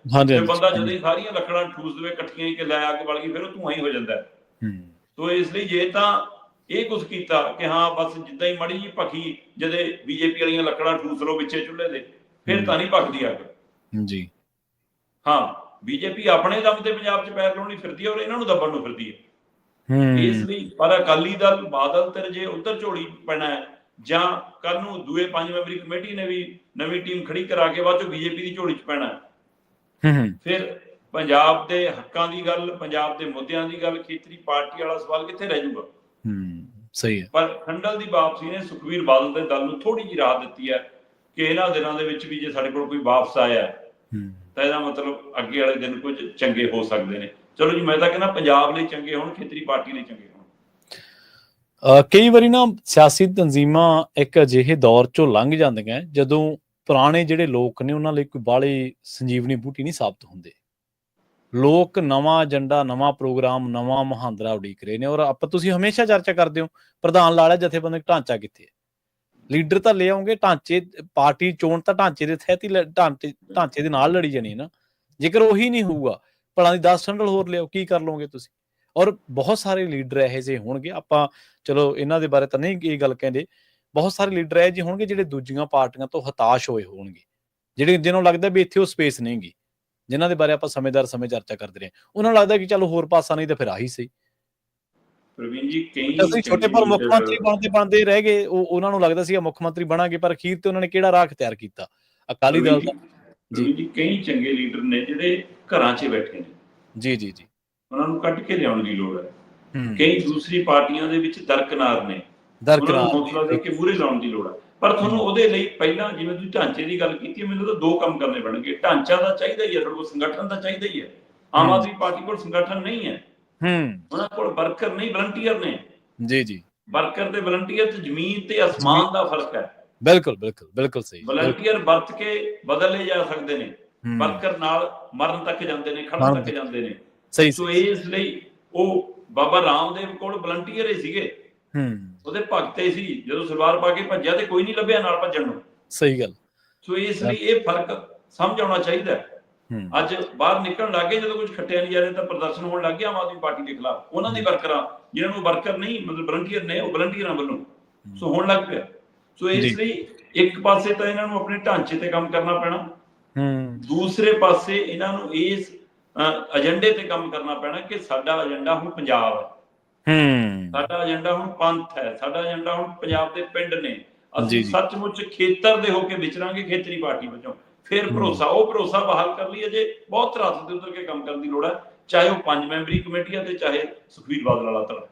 ਤੇ ਬੰਦਾ ਜਦੋਂ ਹੀ ਸਾਰੀਆਂ ਲੱਕੜਾਂ ਠੂਸ ਦੇਵੇ ਇਕੱਠੀਆਂ ਹੀ ਕਿ ਲੈ ਅੱਗ ਬਲ ਗਈ, ਫਿਰ ਉਹ ਧੂੰਆਂ ਹੀ ਹੋ ਜਾਂਦਾ। ਸੋ ਇਸ ਲਈ ਜੇ ਤਾਂ ਇਹ ਕੁਝ ਕੀਤਾ ਕਿ ਹਾਂ ਬਸ ਜਿੱਦਾਂ ਹੀ ਮਾੜੀ ਜਿਹੀ ਭਖੀ ਜਦੇ ਬੀਜੇਪੀ ਵਾਲੀਆਂ ਲੱਕੜਾਂ ਠੂਸ ਲਓ ਵਿੱਚੇ ਚੁੱਲ੍ਹੇ ਦੇ, ਫਿਰ ਤਾਂ ਨਹੀਂ ਭਖਦੀ ਅੱਗ ਜੀ। ਹਾਂ, ਬੀਜੇਪੀ ਆਪਣੇ ਦਮ ਤੇ ਪੰਜਾਬ 'ਚ ਪੈਰ ਲਾਉਣ ਲਈ ਫਿਰਦੀ ਹੈ ਔਰ ਇਹਨਾਂ ਨੂੰ ਦੱਬਣ ਨੂੰ ਫਿਰਦੀ ਹੈ। ਇਸ ਲਈ ਪਰ ਅਕਾਲੀ ਦਲ, ਬਾਦਲ ਤੇ ਜੇ ਉੱਧਰ ਝੋਲੀ ਪੈਣਾ ਹੈ, ਜਾਂ ਕੱਲ ਨੂੰ ਦੂਏ 5 ਮੈਂਬਰੀ ਕਮੇਟੀ ਨੇ ਵੀ ਨਵੀਂ ਟੀਮ ਖੜੀ ਕਰਾ ਕੇ ਬਾਅਦ ਚੋਂ ਬੀਜੇਪੀ ਦੀ ਝੋਲੀ 'ਚ ਪੈਣਾ, ਫਿਰ ਪੰਜਾਬ ਦੇ ਹੱਕਾਂ ਦੀ ਗੱਲ, ਪੰਜਾਬ ਦੇ ਮੁੱਦਿਆਂ ਦੀ ਗੱਲ, ਖੇਤਰੀ ਪਾਰਟੀ ਵਾਲਾ ਸਵਾਲ ਕਿੱਥੇ ਰਹਿ ਜਾਊਗਾ। ਸਹੀ ਹੈ। ਪਰ ਖੰਡਲ ਦੀ ਵਾਪਸੀ ਨੇ ਸੁਖਬੀਰ ਬਾਦਲ ਦੇ ਦਲ ਨੂੰ ਥੋੜੀ ਜਿਹੀ ਰਾਹਤ ਦਿੱਤੀ ਹੈ ਕਿ ਇਹਨਾਂ ਦਿਨਾਂ ਦੇ ਵਿੱਚ ਵੀ ਜੇ ਸਾਡੇ ਕੋਲ ਕੋਈ ਵਾਪਸ ਆਇਆ ਤਾਂ ਇਹਦਾ ਮਤਲਬ ਅੱਗੇ ਵਾਲੇ ਦਿਨ ਕੁਝ ਚੰਗੇ ਹੋ ਸਕਦੇ ਨੇ। ਚਲੋ ਜੀ, ਮੈਂ ਤਾਂ ਕਹਿੰਦਾ ਪੰਜਾਬ ਲਈ ਚੰਗੇ ਹੋਣ, ਖੇਤਰੀ ਪਾਰਟੀ ਲਈ ਚੰਗੇ ਹੋਣ। ਕਈ ਵਾਰੀ ਨਾ ਸਿਆਸੀ ਤਨਜ਼ੀਮਾਂ ਇੱਕ ਅਜਿਹੇ ਦੌਰ ਚੋਂ ਲੰਘ ਜਾਂਦੀਆਂ ਜਦੋਂ ਪੁਰਾਣੇ ਜਿਹੜੇ ਲੋਕ ਨੇ ਉਹਨਾਂ ਲਈ ਕੋਈ ਬਾਹਲੀ ਸੰਜੀਵਨੀ ਬੂਟੀ ਨਹੀਂ ਸਾਬਤ ਹੁੰਦੇ। ਲੋਕ ਨਵਾਂ ਏਜੰਡਾ, ਨਵਾਂ ਪ੍ਰੋਗਰਾਮ, ਨਵਾਂ ਮੁਹਾਂਦਰਾ ਉਡੀਕ ਰਹੇ ਨੇ। ਔਰ ਆਪਾਂ ਤੁਸੀਂ ਹਮੇਸ਼ਾ ਚਰਚਾ ਕਰਦੇ ਹੋ ਪ੍ਰਧਾਨ ਲਾ ਲਿਆ, ਜਥੇਬੰਦਕ ਢਾਂਚਾ ਕਿੱਥੇ ਹੈ? ਲੀਡਰ ਤਾਂ ਲੈ ਆਉਂਗੇ, ਢਾਂਚੇ ਪਾਰਟੀ ਚੋਣ ਤਾਂ ਢਾਂਚੇ ਦੇ ਤਹਿਤ ਹੀ ਢਾਂਚੇ ਦੇ ਨਾਲ ਲੜੀ ਜਾਣੀ ਨਾ। ਜੇਕਰ ਉਹੀ ਨਹੀਂ ਹੋਊਗਾ, ਭਲਾ ਦੀ 10 ਸੰਡਲ ਹੋਰ ਲਿਆਓ, ਕੀ ਕਰ ਲਓਗੇ ਤੁਸੀਂ? ਔਰ ਬਹੁਤ ਸਾਰੇ ਲੀਡਰ ਇਹੋ ਜਿਹੇ ਹੋਣਗੇ, ਆਪਾਂ ਚਲੋ ਇਹਨਾਂ ਦੇ ਬਾਰੇ ਤਾਂ ਨਹੀਂ ਇਹ ਗੱਲ ਕਹਿੰਦੇ, ਬਹੁਤ ਸਾਰੇ ਲੀਡਰ ਇਹੋ ਜਿਹੇ ਹੋਣਗੇ ਜਿਹੜੇ ਦੂਜੀਆਂ ਪਾਰਟੀਆਂ ਤੋਂ ਹਤਾਸ਼ ਹੋਏ ਹੋਣਗੇ, ਜਿਹਨਾਂ ਨੂੰ ਲੱਗਦਾ ਵੀ ਇੱਥੇ ਉਹ ਸਪੇਸ ਨਹੀਂ ਗੀ, ਜਿਨ੍ਹਾਂ ਦੇ ਬਾਰੇ ਆਪਾਂ ਸਮੇਂ ਚਰਚਾ ਕਰਦੇ ਰਹੇ। ਉਹਨਾਂ ਨੂੰ ਲੱਗਦਾ ਕਿ ਚਲੋ ਹੋਰ ਪਾਸਾ ਨਹੀਂ ਤਾਂ ਫਿਰ ਆਹੀ ਸਹੀ। ਪ੍ਰਵੀਨ ਜੀ, ਕਈ ਅਸੀਂ ਛੋਟੇ ਪਰ ਮੁੱਖ ਮੰਤਰੀ ਬਣਦੇ ਰਹਿ ਗਏ, ਉਹਨਾਂ ਨੂੰ ਲੱਗਦਾ ਸੀ ਮੁੱਖ ਮੰਤਰੀ ਬਣਾਂਗੇ, ਪਰ ਅਖੀਰ ਤੇ ਉਹਨਾਂ ਨੇ ਕਿਹੜਾ ਰਾਹ ਅਖਤਿਆਰ ਕੀਤਾ? ਅਕਾਲੀ ਦਲ ਦਾ। ਜੀ, ਕਈ ਚੰਗੇ ਲੀਡਰ ਨੇ ਜਿਹੜੇ ਘਰਾਂ 'ਚ ਬੈਠੇ ਨੇ, ਜੀ ਜੀ ਜੀ, ਉਹਨਾਂ ਨੂੰ ਕੱਢ ਕੇ ਲਿਆਉਣ ਦੀ ਲੋੜ ਹੈ। ਕਈ ਦੂਸਰੀ ਪਾਰਟੀਆਂ ਦੇ ਵਿੱਚ ਦਰਕਨਾਰ ਨੇ, ਉਹਨਾਂ ਨੂੰ ਹੌਸਲਾ ਦੇ ਕੇ ਮੂਹਰੇ ਲਾਉਣ ਦੀ ਲੋੜ ਹੈ। ਪਰ ਤੁਹਾਨੂੰ ਉਹਦੇ ਲਈ ਪਹਿਲਾਂ, ਜਿਵੇਂ ਤੁਸੀਂ ਢਾਂਚੇ ਦੀ ਗੱਲ ਕੀਤੀ, ਮੈਨੂੰ ਤਾਂ ਦੋ ਕੰਮ ਕਰਨੇ ਪੈਣਗੇ। ਢਾਂਚਾ ਤਾਂ ਚਾਹੀਦਾ ਹੀ ਹੈ, ਤੁਹਾਡੇ ਕੋਲ ਸੰਗਠਨ ਤਾਂ ਚਾਹੀਦਾ ਹੀ ਹੈ। ਆਮ ਆਦਮੀ ਪਾਰਟੀ ਕੋਲ ਸੰਗਠਨ ਨਹੀਂ ਹੈ, ਉਹਨਾਂ ਕੋਲ ਵਰਕਰ ਨਹੀਂ, ਵਲੰਟੀਅਰ ਨੇ। ਜੀ ਜੀ, ਵਰਕਰ ਤੇ ਵਲੰਟੀਅਰ 'ਚ ਜ਼ਮੀਨ ਤੇ ਅਸਮਾਨ ਦਾ ਫਰਕ ਹੈ। ਬਿਲਕੁਲ ਬਿਲਕੁਲ ਬਿਲਕੁਲ ਸਹੀ। ਵਲੰਟੀਅਰ ਵਰਤ ਕੇ ਬਦਲੇ ਜਾ ਸਕਦੇ ਨੇ, ਵਰਕਰ ਨਾਲ ਮਰਨ ਤੱਕ ਜਾਂਦੇ ਨੇ, ਖੜਨ ਤੱਕ ਜਾਂਦੇ ਨੇ। ਸੋ ਇਸ ਲਈ ਉਹ ਬਾਬਾ ਰਾਮਦੇਵ ਕੋਲ ਵਲੰਟੀਅਰ ਹੀ ਸੀਗੇ, ਉਹਦੇ ਭਗਤੇ ਸੀ। ਜਦੋਂ ਸਲਵਾਰ ਪਾ ਕੇ ਭੱਜਿਆ ਤੇ ਕੋਈ ਨਹੀਂ ਲੱਭਿਆ ਨਾਲ ਭੱਜਣ ਨੂੰ। ਸਹੀ ਗੱਲ। ਸੋ ਇਸ ਲਈ ਇਹ ਫਰਕ ਸਮਝ ਆਉਣਾ ਚਾਹੀਦਾ। ਅੱਜ ਬਾਹਰ ਨਿਕਲਣ ਲੱਗੇ, ਜਦੋਂ ਕੁਝ ਖੱਟਿਆ ਨਹੀਂ ਜਾ ਰਿਹਾ ਤਾਂ ਪ੍ਰਦਰਸ਼ਨ ਹੋਣ ਲੱਗ ਗਿਆ ਆਮ ਆਦਮੀ ਪਾਰਟੀ ਦੇ ਖਿਲਾਫ। ਉਹਨਾਂ ਦੀ ਵਰਕਰਾਂ, ਜਿਹਨਾਂ ਨੂੰ ਵਰਕਰ ਨਹੀਂ ਮਤਲਬ ਵਲੰਟੀਅਰ ਨੇ, ਉਹ ਵਲੰਟੀਅਰਾਂ ਵੱਲੋਂ ਸੋ ਹੋਣ ਲੱਗ ਪਿਆ। ਸੋ ਇਸ ਲਈ ਇੱਕ ਪਾਸੇ ਤਾਂ ਇਹਨਾਂ ਨੂੰ ਆਪਣੇ ਢਾਂਚੇ ਤੇ ਕੰਮ ਕਰਨਾ ਪੈਣਾ, ਦੂਸਰੇ ਪਾਸੇ ਇਹਨਾਂ ਨੂੰ ਇਸ ਏਜੰਡੇ ਤੇ ਕੰਮ ਕਰਨਾ ਪੈਣਾ ਕਿ ਸਾਡਾ ਏਜੰਡਾ ਹੁਣ ਪੰਜਾਬ ਹੈ, ਸਾਡਾ ਏਜੰਡਾ ਹੁਣ ਪੰਥ ਹੈ, ਸਾਡਾ ਏਜੰਡਾ ਹੁਣ ਪੰਜਾਬ ਦੇ ਪਿੰਡ ਨੇ। ਅਸੀਂ ਸੱਚਮੁੱਚ ਖੇਤਰ ਦੇ ਹੋ ਕੇ ਵਿਚਰਾਂਗੇ ਖੇਤਰੀ ਪਾਰਟੀ ਵਜੋਂ। ਫਿਰ ਭਰੋਸਾ, ਉਹ ਭਰੋਸਾ ਬਹਾਲ ਕਰ ਲਈ। ਅਜੇ ਬਹੁਤ ਰਾਤ ਦੇ ਉਤਰ ਕੇ ਕੰਮ ਕਰਨ ਦੀ ਲੋੜ ਹੈ, ਚਾਹੇ ਉਹ 5 ਮੈਂਬਰੀ ਕਮੇਟੀਆਂ ਤੇ ਚਾਹੇ ਸੁਖਬੀਰ ਬਾਦਲ ਵਾਲਾ ਧੜਾ।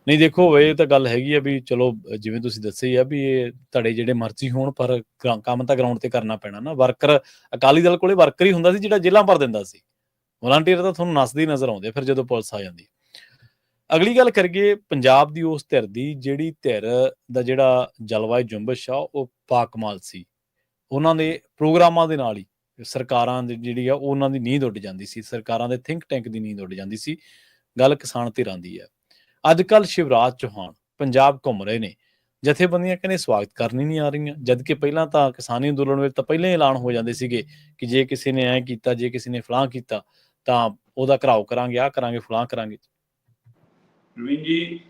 ਨਹੀਂ ਦੇਖੋ, ਇਹ ਤਾਂ ਗੱਲ ਹੈਗੀ ਆ ਵੀ ਚਲੋ ਜਿਵੇਂ ਤੁਸੀਂ ਦੱਸਿਆ ਹੀ ਆ ਵੀ ਇਹ ਧੜੇ ਜਿਹੜੇ ਮਰਜ਼ੀ ਹੋਣ, ਪਰ ਕੰਮ ਤਾਂ ਗਰਾਊਂਡ ਤੇ ਕਰਨਾ ਪੈਣਾ ਨਾ। ਵਰਕਰ, ਅਕਾਲੀ ਦਲ ਕੋਲੇ ਵਰਕਰ ਹੀ ਹੁੰਦਾ ਸੀ ਜਿਹੜਾ ਜੇਲ੍ਹਾਂ ਭਰ ਦਿੰਦਾ ਸੀ। ਵਲੰਟੀਅਰ ਤਾਂ ਤੁਹਾਨੂੰ ਨੱਸਦੇ ਹੀ ਨਜ਼ਰ ਆਉਂਦੇ ਫਿਰ ਜਦੋਂ ਪੁਲਿਸ ਆ ਜਾਂਦੀ। ਅਗਲੀ ਗੱਲ ਕਰੀਏ ਪੰਜਾਬ ਦੀ ਉਸ ਧਿਰ ਦੀ, ਜਿਹੜੀ ਧਿਰ ਦਾ ਜਿਹੜਾ ਜਲਵਾਯੂ ਜੁੰਬਸ਼ ਆ ਉਹ ਪਾਕਮਾਲ ਸੀ। ਉਹਨਾਂ ਦੇ ਪ੍ਰੋਗਰਾਮਾਂ ਦੇ ਨਾਲ ਹੀ ਸਰਕਾਰਾਂ ਦੀ ਜਿਹੜੀ ਆ ਉਹਨਾਂ ਦੀ ਨੀਂਦ ਉੱਡ ਜਾਂਦੀ ਸੀ, ਸਰਕਾਰਾਂ ਦੇ ਥਿੰਕ ਟੈਂਕ ਦੀ ਨੀਂਦ ਉੱਡ ਜਾਂਦੀ ਸੀ। ਗੱਲ ਕਿਸਾਨ ਧਿਰਾਂ ਦੀ ਹੈ। ਅੱਜ ਕੱਲ੍ਹ ਸ਼ਿਵਰਾਜ ਚੌਹਾਨ ਪੰਜਾਬ ਘੁੰਮ ਰਹੇ ਨੇ, ਜਥੇਬੰਦੀਆਂ ਕਹਿੰਦੇ ਸਵਾਗਤ ਕਰਨ ਹੀ ਨਹੀਂ ਆ ਰਹੀਆਂ, ਜਦਕਿ ਪਹਿਲਾਂ ਤਾਂ ਕਿਸਾਨੀ ਅੰਦੋਲਨ ਵਿੱਚ ਤਾਂ ਪਹਿਲਾਂ ਹੀ ਐਲਾਨ ਹੋ ਜਾਂਦੇ ਸੀਗੇ ਕਿ ਜੇ ਕਿਸੇ ਨੇ ਐਂ ਕੀਤਾ, ਜੇ ਕਿਸੇ ਨੇ ਫਲਾਹ ਕੀਤਾ ਤਾਂ ਉਹਦਾ ਘਰਾਓ ਕਰਾਂਗੇ, ਆਹ ਕਰਾਂਗੇ, ਫਲਾਹ ਕਰਾਂਗੇ। ਰਵੀਨ ਜੀ,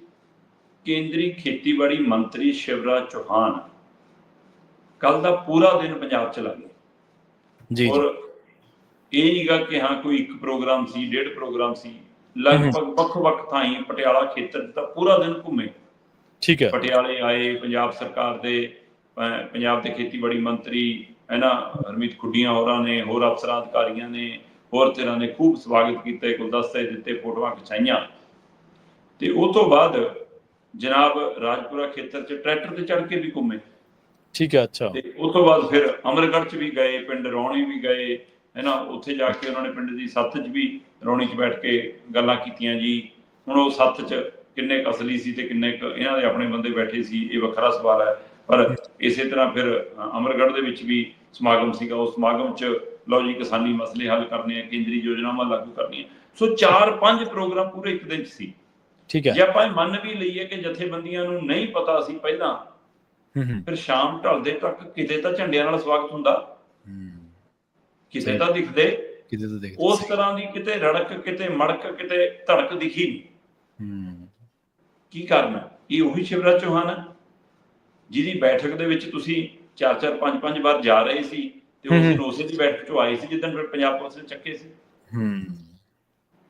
ਕੇਂਦਰੀ ਖੇਤੀਬਾੜੀ ਮੰਤਰੀ ਸ਼ਿਵਰਾਜ ਚੌਹਾਨ ਕੱਲ ਦਾ ਪੂਰਾ ਦਿਨ ਪੰਜਾਬ ਚ ਲੱਗ ਗਿਆ। ਔਰ ਇਹ ਨੀਗਾ ਕਿ ਹਾਂ ਕੋਈ ਇੱਕ ਪ੍ਰੋਗਰਾਮ ਸੀ, 1.5 ਪ੍ਰੋਗਰਾਮ ਸੀ, ਲਗਭਗ ਵੱਖ-ਵੱਖ ਥਾਈਂ ਪਟਿਆਲਾ ਖੇਤਰ ਦਾ ਪੂਰਾ ਦਿਨ ਘੁੰਮੇ। ਠੀਕ ਹੈ। ਪਟਿਆਲੇ ਆਏ, ਪੰਜਾਬ ਸਰਕਾਰ ਦੇ ਪੰਜਾਬ ਦੇ ਖੇਤੀਬਾੜੀ ਮੰਤਰੀ ਹਰਮੀਤ ਖੁੱਡੀਆਂ ਹੋਰਾਂ ਨੇ, ਹੋਰ ਅਫਸਰਾਂ ਅਧਿਕਾਰੀਆਂ ਨੇ, ਹੋਰ ਧਿਰਾਂ ਨੇ ਖੂਬ ਸਵਾਗਤ ਕੀਤਾ, ਗੁਲਦਸਤੇ ਦਿੱਤੇ, ਫੋਟੋਆਂ ਖਿਚਾਈਆਂ। ਤੇ ਉਹ ਤੋਂ ਬਾਅਦ ਜਨਾਬ ਰਾਜਪੁਰਾ ਖੇਤਰ 'ਚ ਟਰੈਕਟਰ ਤੇ ਚੜ੍ਹ ਕੇ ਵੀ ਘੁੰਮੇ। ਠੀਕ ਹੈ, ਅੱਛਾ। ਤੇ ਉਸ ਤੋਂ ਬਾਅਦ ਫਿਰ ਅਮਰਗੜ੍ਹ 'ਚ ਵੀ ਗਏ, ਪਿੰਡ ਰੌਣੀ ਵੀ ਗਏ, ਉੱਥੇ ਜਾ ਕੇ ਉਹਨਾਂ ਨੇ ਪਿੰਡ ਦੀ ਸੱਥ 'ਚ ਵੀ, ਰੌਣੀ 'ਚ ਬੈਠ ਕੇ ਗੱਲਾਂ ਕੀਤੀਆਂ ਜੀ। ਹੁਣ ਉਹ ਸੱਥ 'ਚ ਕਿੰਨੇ ਕੁ ਅਸਲੀ ਸੀ ਤੇ ਕਿੰਨੇ ਕੁ ਇਹਨਾਂ ਦੇ ਆਪਣੇ ਬੰਦੇ ਬੈਠੇ ਸੀ, ਇਹ ਵੱਖਰਾ ਸਵਾਲ ਹੈ। ਪਰ ਇਸੇ ਤਰ੍ਹਾਂ ਫਿਰ ਅਮਰਗੜ੍ਹ ਦੇ ਵਿੱਚ ਵੀ ਸਮਾਗਮ ਸੀਗਾ। ਉਸ ਸਮਾਗਮ 'ਚ ਲਓ ਜੀ ਕਿਸਾਨੀ ਮਸਲੇ ਹੱਲ ਕਰਨੇ ਆ, ਕੇਂਦਰੀ ਯੋਜਨਾਵਾਂ ਲਾਗੂ ਕਰਨੀਆਂ। ਸੋ 4-5 ਪ੍ਰੋਗਰਾਮ ਪੂਰੇ ਇੱਕ ਦਿਨ 'ਚ ਸੀ। ਠੀਕ ਹੈ। ਜੇ ਆਪਾਂ ਮੰਨ ਵੀ ਲਈਏ ਕਿ ਜਥੇਬੰਦੀਆਂ ਨੂੰ ਨਹੀਂ ਪਤਾ ਸੀ ਪਹਿਲਾਂ, ਫਿਰ ਸ਼ਾਮ ਢਲਦੇ ਤੱਕ ਕਿਤੇ ਤਾਂ ਝੰਡਿਆਂ ਨਾਲ ਸਵਾਗਤ ਹੁੰਦਾ, ਕਿਤੇ ਤਾਂ ਦਿਖਦੇ, ਉਸ ਤਰ੍ਹਾਂ ਦੀ ਕਿਤੇ ਰੜਕ, ਕਿਤੇ ਮੜਕ, ਕਿਤੇ ਧੜਕ ਦਿਖੀ ਨਹੀਂ। ਕੀ ਕਰਨਾ? ਇਹ ਉਹੀ ਸ਼ਿਵਰਾਜ ਚੌਹਾਨ ਹੈ ਜਿਹਦੀ ਬੈਠਕ ਦੇ ਵਿੱਚ ਤੁਸੀਂ 4-4, 5-5 ਵਾਰ ਜਾ ਰਹੇ ਸੀ ਤੇ ਉਸ ਦਿਨ ਉਸੇ ਦੀ ਬੈਠਕ ਚੋਂ ਆਏ ਸੀ ਜਿੱਦਣ ਫਿਰ ਪੰਜਾਬ ਪੁਲਿਸ ਨੇ ਚੱਕੇ ਸੀ।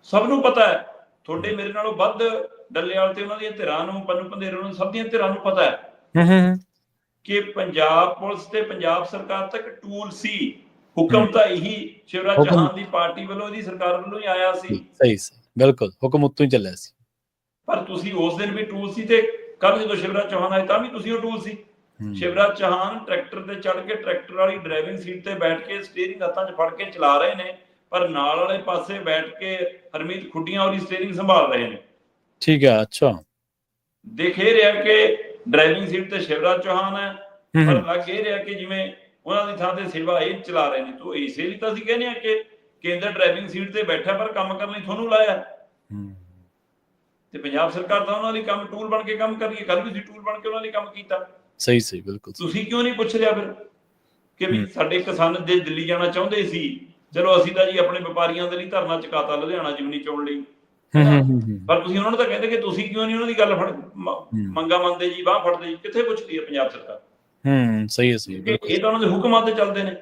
ਸਭ ਨੂੰ ਪਤਾ ਹੈ, ਤੁਹਾਡੇ ਮੇਰੇ ਨਾਲੋਂ ਵੱਧ ਡੱਲੇਵਾਲ ਤੇ ਉਹਨਾਂ ਦੀਆਂ ਧਿਰਾਂ ਨੂੰ, ਪੰਨੂ ਪੰਧੇਰੇ ਨੂੰ, ਸਭ ਦੀਆਂ ਧਿਰਾਂ ਨੂੰ ਪਤਾ ਹੈ ਕਿ ਪੰਜਾਬ ਪੁਲਿਸ ਤੇ ਪੰਜਾਬ ਸਰਕਾਰ ਤੱਕ ਟੂਲ ਸੀ। ਹੁਕਮ ਤਾਂ ਇਹੀ ਸ਼ਿਵਰਾਜ ਚੌਹਾਨ ਦੀ ਪਾਰਟੀ ਵੱਲੋਂ, ਇਹਦੀ ਸਰਕਾਰ ਵੱਲੋਂ ਹੀ ਆਇਆ ਸੀ। ਸਹੀ ਬਿਲਕੁਲ, ਹੁਕਮ ਉੱਤੋਂ ਹੀ ਚੱਲਿਆ ਸੀ। ਪਰ ਤੁਸੀਂ ਉਸ ਦਿਨ ਵੀ ਟੂਲ ਸੀ ਤੇ ਕੱਲ ਜਦੋਂ ਸ਼ਿਵਰਾਜ ਚੌਹਾਨ ਆਏ ਤਾਂ ਵੀ ਤੁਸੀਂ ਉਹ ਟੂਲ ਸੀ। ਸ਼ਿਵਰਾਜ ਚੌਹਾਨ ਟਰੈਕਟਰ ਤੇ ਚੜ ਕੇ, ਟਰੈਕਟਰ ਵਾਲੀ ਡਰਾਈਵਿੰਗ ਸੀਟ ਤੇ ਬੈਠ ਕੇ ਸਟੀਅਰਿੰਗ ਹੱਥਾਂ 'ਚ ਫੜ ਕੇ ਚਲਾ ਰਹੇ ਨੇ, ਪਰ ਨਾਲ ਵਾਲੇ ਪਾਸੇ ਬੈਠ ਕੇ ਹਰਮੀਤ ਖੁੱਡੀਆਂ ਉਹਦੀ ਸਟੀਅਰਿੰਗ ਸੰਭਾਲ ਰਹੇ ਨੇ। ਠੀਕ ਹੈ। ਅੱਛਾ, ਦੇਖ ਇਹ ਰਿਹਾ ਕਿ ਡਰਾਈਵਿੰਗ ਸੀਟ ਤੇ ਸ਼ਿਵਰਾਜ ਚੌਹਾਨ ਹੈ, ਪਰ ਲੱਗ ਇਹ ਰਿਹਾ ਕਿ ਜਿਵੇਂ ਉਹਨਾਂ ਦੀ ਥਾਂ ਤੇ ਸੇਵਾ ਇਹ ਚਲਾ ਰਹੇ ਨੇ। ਤੋਂ ਇਸੇ ਲਈ ਤਾਂ ਅਸੀਂ ਕਹਿੰਦੇ ਹਾਂ ਕਿ ਕੇਂਦਰ ਡਰਾਈਵਿੰਗ ਸੀਟ ਤੇ ਬੈਠਾ, ਪਰ ਕੰਮ ਕਰਨ ਲਈ ਤੁਹਾਨੂੰ ਲਾਇਆ ਤੇ ਪੰਜਾਬ ਸਰਕਾਰ ਤਾਂ ਉਹਨਾਂ ਲਈ ਕੰਮ ਟੂਲ ਬਣ ਕੇ ਕੰਮ ਕਰ ਰਹੀ ਹੈ। ਕੱਲ ਵੀ ਤੁਸੀਂ ਟੂਲ ਬਣ ਕੇ ਉਹਨਾਂ ਲਈ ਕੰਮ ਕੀਤਾ। ਸਹੀ ਬਿਲਕੁਲ। ਤੁਸੀਂ ਕਿਉਂ ਨਹੀਂ ਪੁੱਛ ਲਿਆ ਫਿਰ ਕਿ ਵੀ ਸਾਡੇ ਕਿਸਾਨ ਦੇ ਦਿੱਲੀ ਜਾਣਾ ਚਾਹੁੰਦੇ ਸੀ, ਚਲੋ ਅਸੀਂ ਤਾਂ ਜੀ ਆਪਣੇ ਵਪਾਰੀਆਂ ਦੇ ਲਈ ਧਰਨਾ ਚੁਕਾਤਾ ਲੁਧਿਆਣਾ ਜਿਮਨੀ ਚੋਣ ਲਈ, ਪਰ ਤੁਸੀਂ ਉਹਨਾਂ ਨੂੰ ਤਾਂ ਕਹਿੰਦੇ ਕਿ ਤੁਸੀਂ ਕਿਉਂ ਨਹੀਂ ਉਹਨਾਂ ਦੀ ਗੱਲ ਮੰਗਾ ਮੰਨਦੇ ਜੀ, ਬਾਂਹ ਫੜਦੇ ਜੀ। ਕਿੱਥੇ ਪੁੱਛਦੀ ਹੈ ਪੰਜਾਬ ਸਰਕਾਰ? ਸਹੀ ਹੈ। ਇਹ ਤਾਂ ਉਹਨਾਂ ਦੇ ਹੁਕਮਾਂ ਤੇ ਚੱਲਦੇ ਨੇ।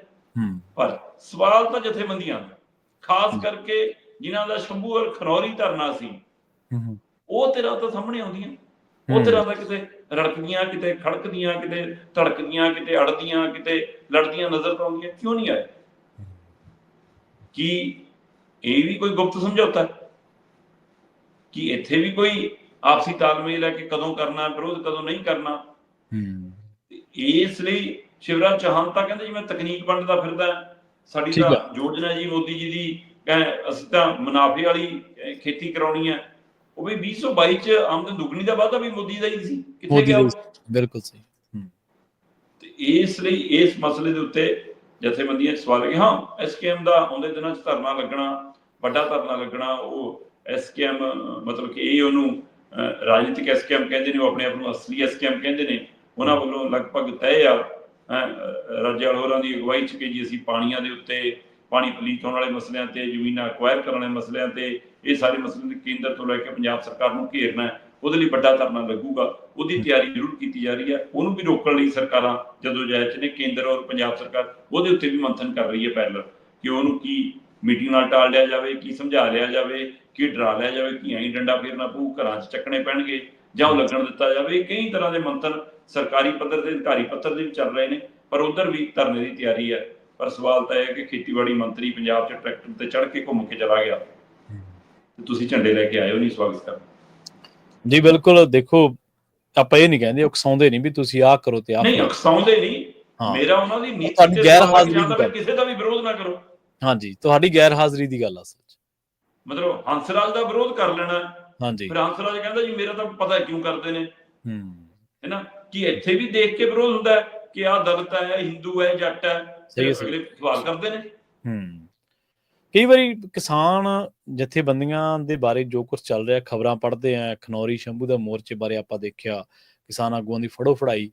ਪਰ ਸਵਾਲ ਤਾਂ ਜਥੇਬੰਦੀਆਂ ਦਾ, ਖਾਸ ਕਰਕੇ ਜਿਨ੍ਹਾਂ ਦਾ ਸ਼ੰਭੂ ਔਰ ਖਨੌਰੀ ਧਰਨਾ ਸੀ, ਉਹ ਤੇਰਾ ਤਾਂ ਸਾਹਮਣੇ ਆਉਂਦੀਆਂ। ਉਹ ਤੇਰਾ ਤਾਂ ਕਿਤੇ ਰੜਕਦੀਆਂ, ਕਿਤੇ ਖੜਕਦੀਆਂ, ਕਿਤੇ ਧੜਕਦੀਆਂ, ਕਿਤੇ ਅੜਦੀਆਂ, ਕਿਤੇ ਲੜਦੀਆਂ ਨਜ਼ਰ ਤਾਂ ਆਉਂਦੀਆਂ। ਕਿਉਂ ਨਹੀਂ ਆਏ? ਕੀ ਇਹ ਵੀ ਕੋਈ ਗੁਪਤ ਸਮਝੌਤਾ? ਕੀ ਇੱਥੇ ਵੀ ਕੋਈ ਆਪਸੀ ਤਾਲਮੇਲ ਹੈ ਕਿ ਕਦੋਂ ਕਰਨਾ ਵਿਰੋਧ, ਕਦੋਂ ਨਹੀਂ ਕਰਨਾ? ਇਸ ਲਈ ਸ਼ਿਵਰਾਜ ਚੌਹਾਨ ਤਾਂ ਕਹਿੰਦੇ ਜੀ ਮੈਂ ਤਕਨੀਕ ਵੰਡਦਾ ਫਿਰਦਾ, ਸਾਡੀ ਤਾਂ ਯੋਜਨਾ ਜੀ ਮੋਦੀ ਜੀ ਦੀ, ਅਸੀਂ ਤਾਂ ਮੁਨਾਫੇ ਵਾਲੀ ਖੇਤੀ ਕਰਾਉਣੀ ਹੈ। ਉਹ ਵੀ 2022 ਚ ਆਮਦਨ ਦੁੱਗਣੀ ਦਾ ਵਾਅਦਾ ਵੀ ਮੋਦੀ ਦਾ ਹੀ ਸੀ। ਕਿੱਥੇ ਗਿਆ? ਬਿਲਕੁਲ ਸਹੀ। ਤੇ ਇਸ ਲਈ ਇਸ ਮਸਲੇ ਦੇ ਉੱਤੇ ਜਥੇਬੰਦੀਆਂ ਸਵਾਲ ਹੈ ਕਿ ਹਾਂ ਐਸਕੇਐਮ ਦਾ ਆਉਂਦੇ ਦਿਨਾਂ 'ਚ ਧਰਨਾ ਲੱਗਣਾ, ਵੱਡਾ ਧਰਨਾ ਲੱਗਣਾ। ਉਹ ਐਸਕੇਐਮ ਮਤਲਬ ਕਿ ਇਹ ਉਹਨੂੰ ਰਾਜਨੀਤਿਕ ਐਸਕੇਐਮ ਕਹਿੰਦੇ ਨੇ, ਉਹ ਆਪਣੇ ਆਪ ਨੂੰ ਅਸਲੀ ਐਸਕੇਐਮ ਕਹਿੰਦੇ ਨੇ। ਉਹਨਾਂ ਵੱਲੋਂ ਲਗਭਗ ਤੈਅ ਆ ਰਾਜੇਵਾਲ ਹੋਰਾਂ ਦੀ ਅਗਵਾਈ 'ਚ ਕਿ ਜੀ ਅਸੀਂ ਪਾਣੀਆਂ ਦੇ ਉੱਤੇ, ਪਾਣੀ ਪਲੀਤ ਹੋਣ ਵਾਲੇ ਮਸਲਿਆਂ ਤੇ, ਜ਼ਮੀਨਾਂ ਅਕਵਾਇਰ ਕਰਨ ਵਾਲੇ ਮਸਲਿਆਂ ਤੇ, ਇਹ ਸਾਰੇ ਮਸਲੇ ਕੇਂਦਰ ਤੋਂ ਲੈ ਕੇ ਪੰਜਾਬ ਸਰਕਾਰ ਨੂੰ ਘੇਰਨਾ, ਉਹਦੇ ਲਈ ਵੱਡਾ ਧਰਨਾ ਲੱਗੂਗਾ। ਉਹਦੀ ਤਿਆਰੀ ਜ਼ਰੂਰ ਕੀਤੀ ਜਾ ਰਹੀ ਹੈ। ਉਹਨੂੰ ਵੀ ਰੋਕਣ ਲਈ ਸਰਕਾਰਾਂ ਜਦੋਂ ਜਾਇਜ਼ ਨੇ, ਕੇਂਦਰ ਔਰ ਪੰਜਾਬ ਸਰਕਾਰ ਉਹਦੇ ਉੱਤੇ ਵੀ ਮੰਥਨ ਕਰ ਰਹੀ ਹੈ ਪੈਰਲਲ, ਕਿ ਉਹਨੂੰ ਕੀ ਮੀਟਿੰਗ ਨਾਲ ਟਾਲ ਲਿਆ ਜਾਵੇ, ਕੀ ਸਮਝਾ ਲਿਆ ਜਾਵੇ, ਕੀ ਡਰਾ ਲਿਆ ਜਾਵੇ, ਕੀ ਐਂ ਡੰਡਾ ਫੇਰਨਾ ਪਊ, ਘਰਾਂ 'ਚ ਚੱਕਣੇ ਪੈਣਗੇ ਜਾਂ ਉਹ ਲੱਗਣ ਦਿੱਤਾ ਜਾਵੇ। ਕਈ ਤਰ੍ਹਾਂ ਦੇ ਮੰਥਨ ਸਰਕਾਰੀ ਪੱਧਰ ਤੇ, ਅਧਿਕਾਰੀ ਪੱਧਰ ਦੇ ਵੀ ਚੱਲ ਰਹੇ ਨੇ, ਪਰ ਉਧਰ ਵੀ ਧਰਨੇ ਦੀ ਤਿਆਰੀ ਹੈ। ਪਰ ਸਵਾਲ ਤਾਂ ਇਹ ਹੈ ਕਿ ਖੇਤੀਬਾੜੀ ਮੰਤਰੀ ਪੰਜਾਬ 'ਚ ਟਰੈਕਟਰ ਤੇ ਚੜ੍ਹ ਕੇ ਘੁੰਮ ਕੇ ਚਲਾ ਗਿਆ ਤੇ ਤੁਸੀਂ ਝੰਡੇ ਲੈ ਕੇ ਆਏ ਹੋ ਨਹੀਂ ਸਵਾਗਤ ਕਰਨ। ਜੀ ਬਿਲਕੁਲ। ਦੇਖੋ, ਆਪਾਂ ਇਹ ਨਹੀਂ ਕਹਿੰਦੇ, ਉਕਸਾਉਂਦੇ ਨਹੀਂ ਵੀ ਤੁਸੀਂ ਆਹ ਕਰੋ ਤੇ ਆਹ ਨਹੀਂ, ਉਕਸਾਉਂਦੇ ਨਹੀਂ। ਮੇਰਾ ਉਹਨਾਂ ਦੀ ਨੀਤੀ ਤੇ ਗੈਰ ਹਾਜ਼ਰੀ ਦਾ ਕਿਸੇ ਦਾ ਵੀ ਵਿਰੋਧ ਨਾ ਕਰੋ। ਹਾਂਜੀ, ਤੁਹਾਡੀ ਗੈਰ ਹਾਜ਼ਰੀ ਦੀ ਗੱਲ ਆ ਸੱਚ। ਮਤਲਬ ਹੰਸਰਾਜ ਦਾ ਵਿਰੋਧ ਕਰ ਲੈਣਾ, ਫਿਰ ਹੰਸਰਾਜ ਕਹਿੰਦਾ ਜੀ ਮੇਰਾ ਤਾਂ ਪਤਾ ਕਿਉਂ ਕਰਦੇ ਨੇ, ਹੈ ਨਾ? ਕਿ ਇੱਥੇ ਵੀ ਦੇਖ ਕੇ ਵਿਰੋਧ ਹੁੰਦਾ ਕਿ ਆਹ ਦਲਿਤ ਹੈ, ਹਿੰਦੂ ਹੈ, ਜੱਟ ਹੈ, ਅਗਲੇ ਸਵਾਲ ਕਰਦੇ ਨੇ। ਕਈ ਵਾਰੀ ਕਿਸਾਨ ਜਥੇਬੰਦੀਆਂ ਦੇ ਬਾਰੇ ਜੋ ਕੁਝ ਚੱਲ ਰਿਹਾ, ਖਬਰਾਂ ਪੜ੍ਹਦੇ ਆ, ਖਨੌਰੀ ਸ਼ੰਭੂ ਦਾ ਮੋਰਚੇ ਬਾਰੇ ਆਪਾਂ ਦੇਖਿਆ, ਕਿਸਾਨ ਆਗੂਆਂ ਦੀ ਫੜੋ ਫੜਾਈ,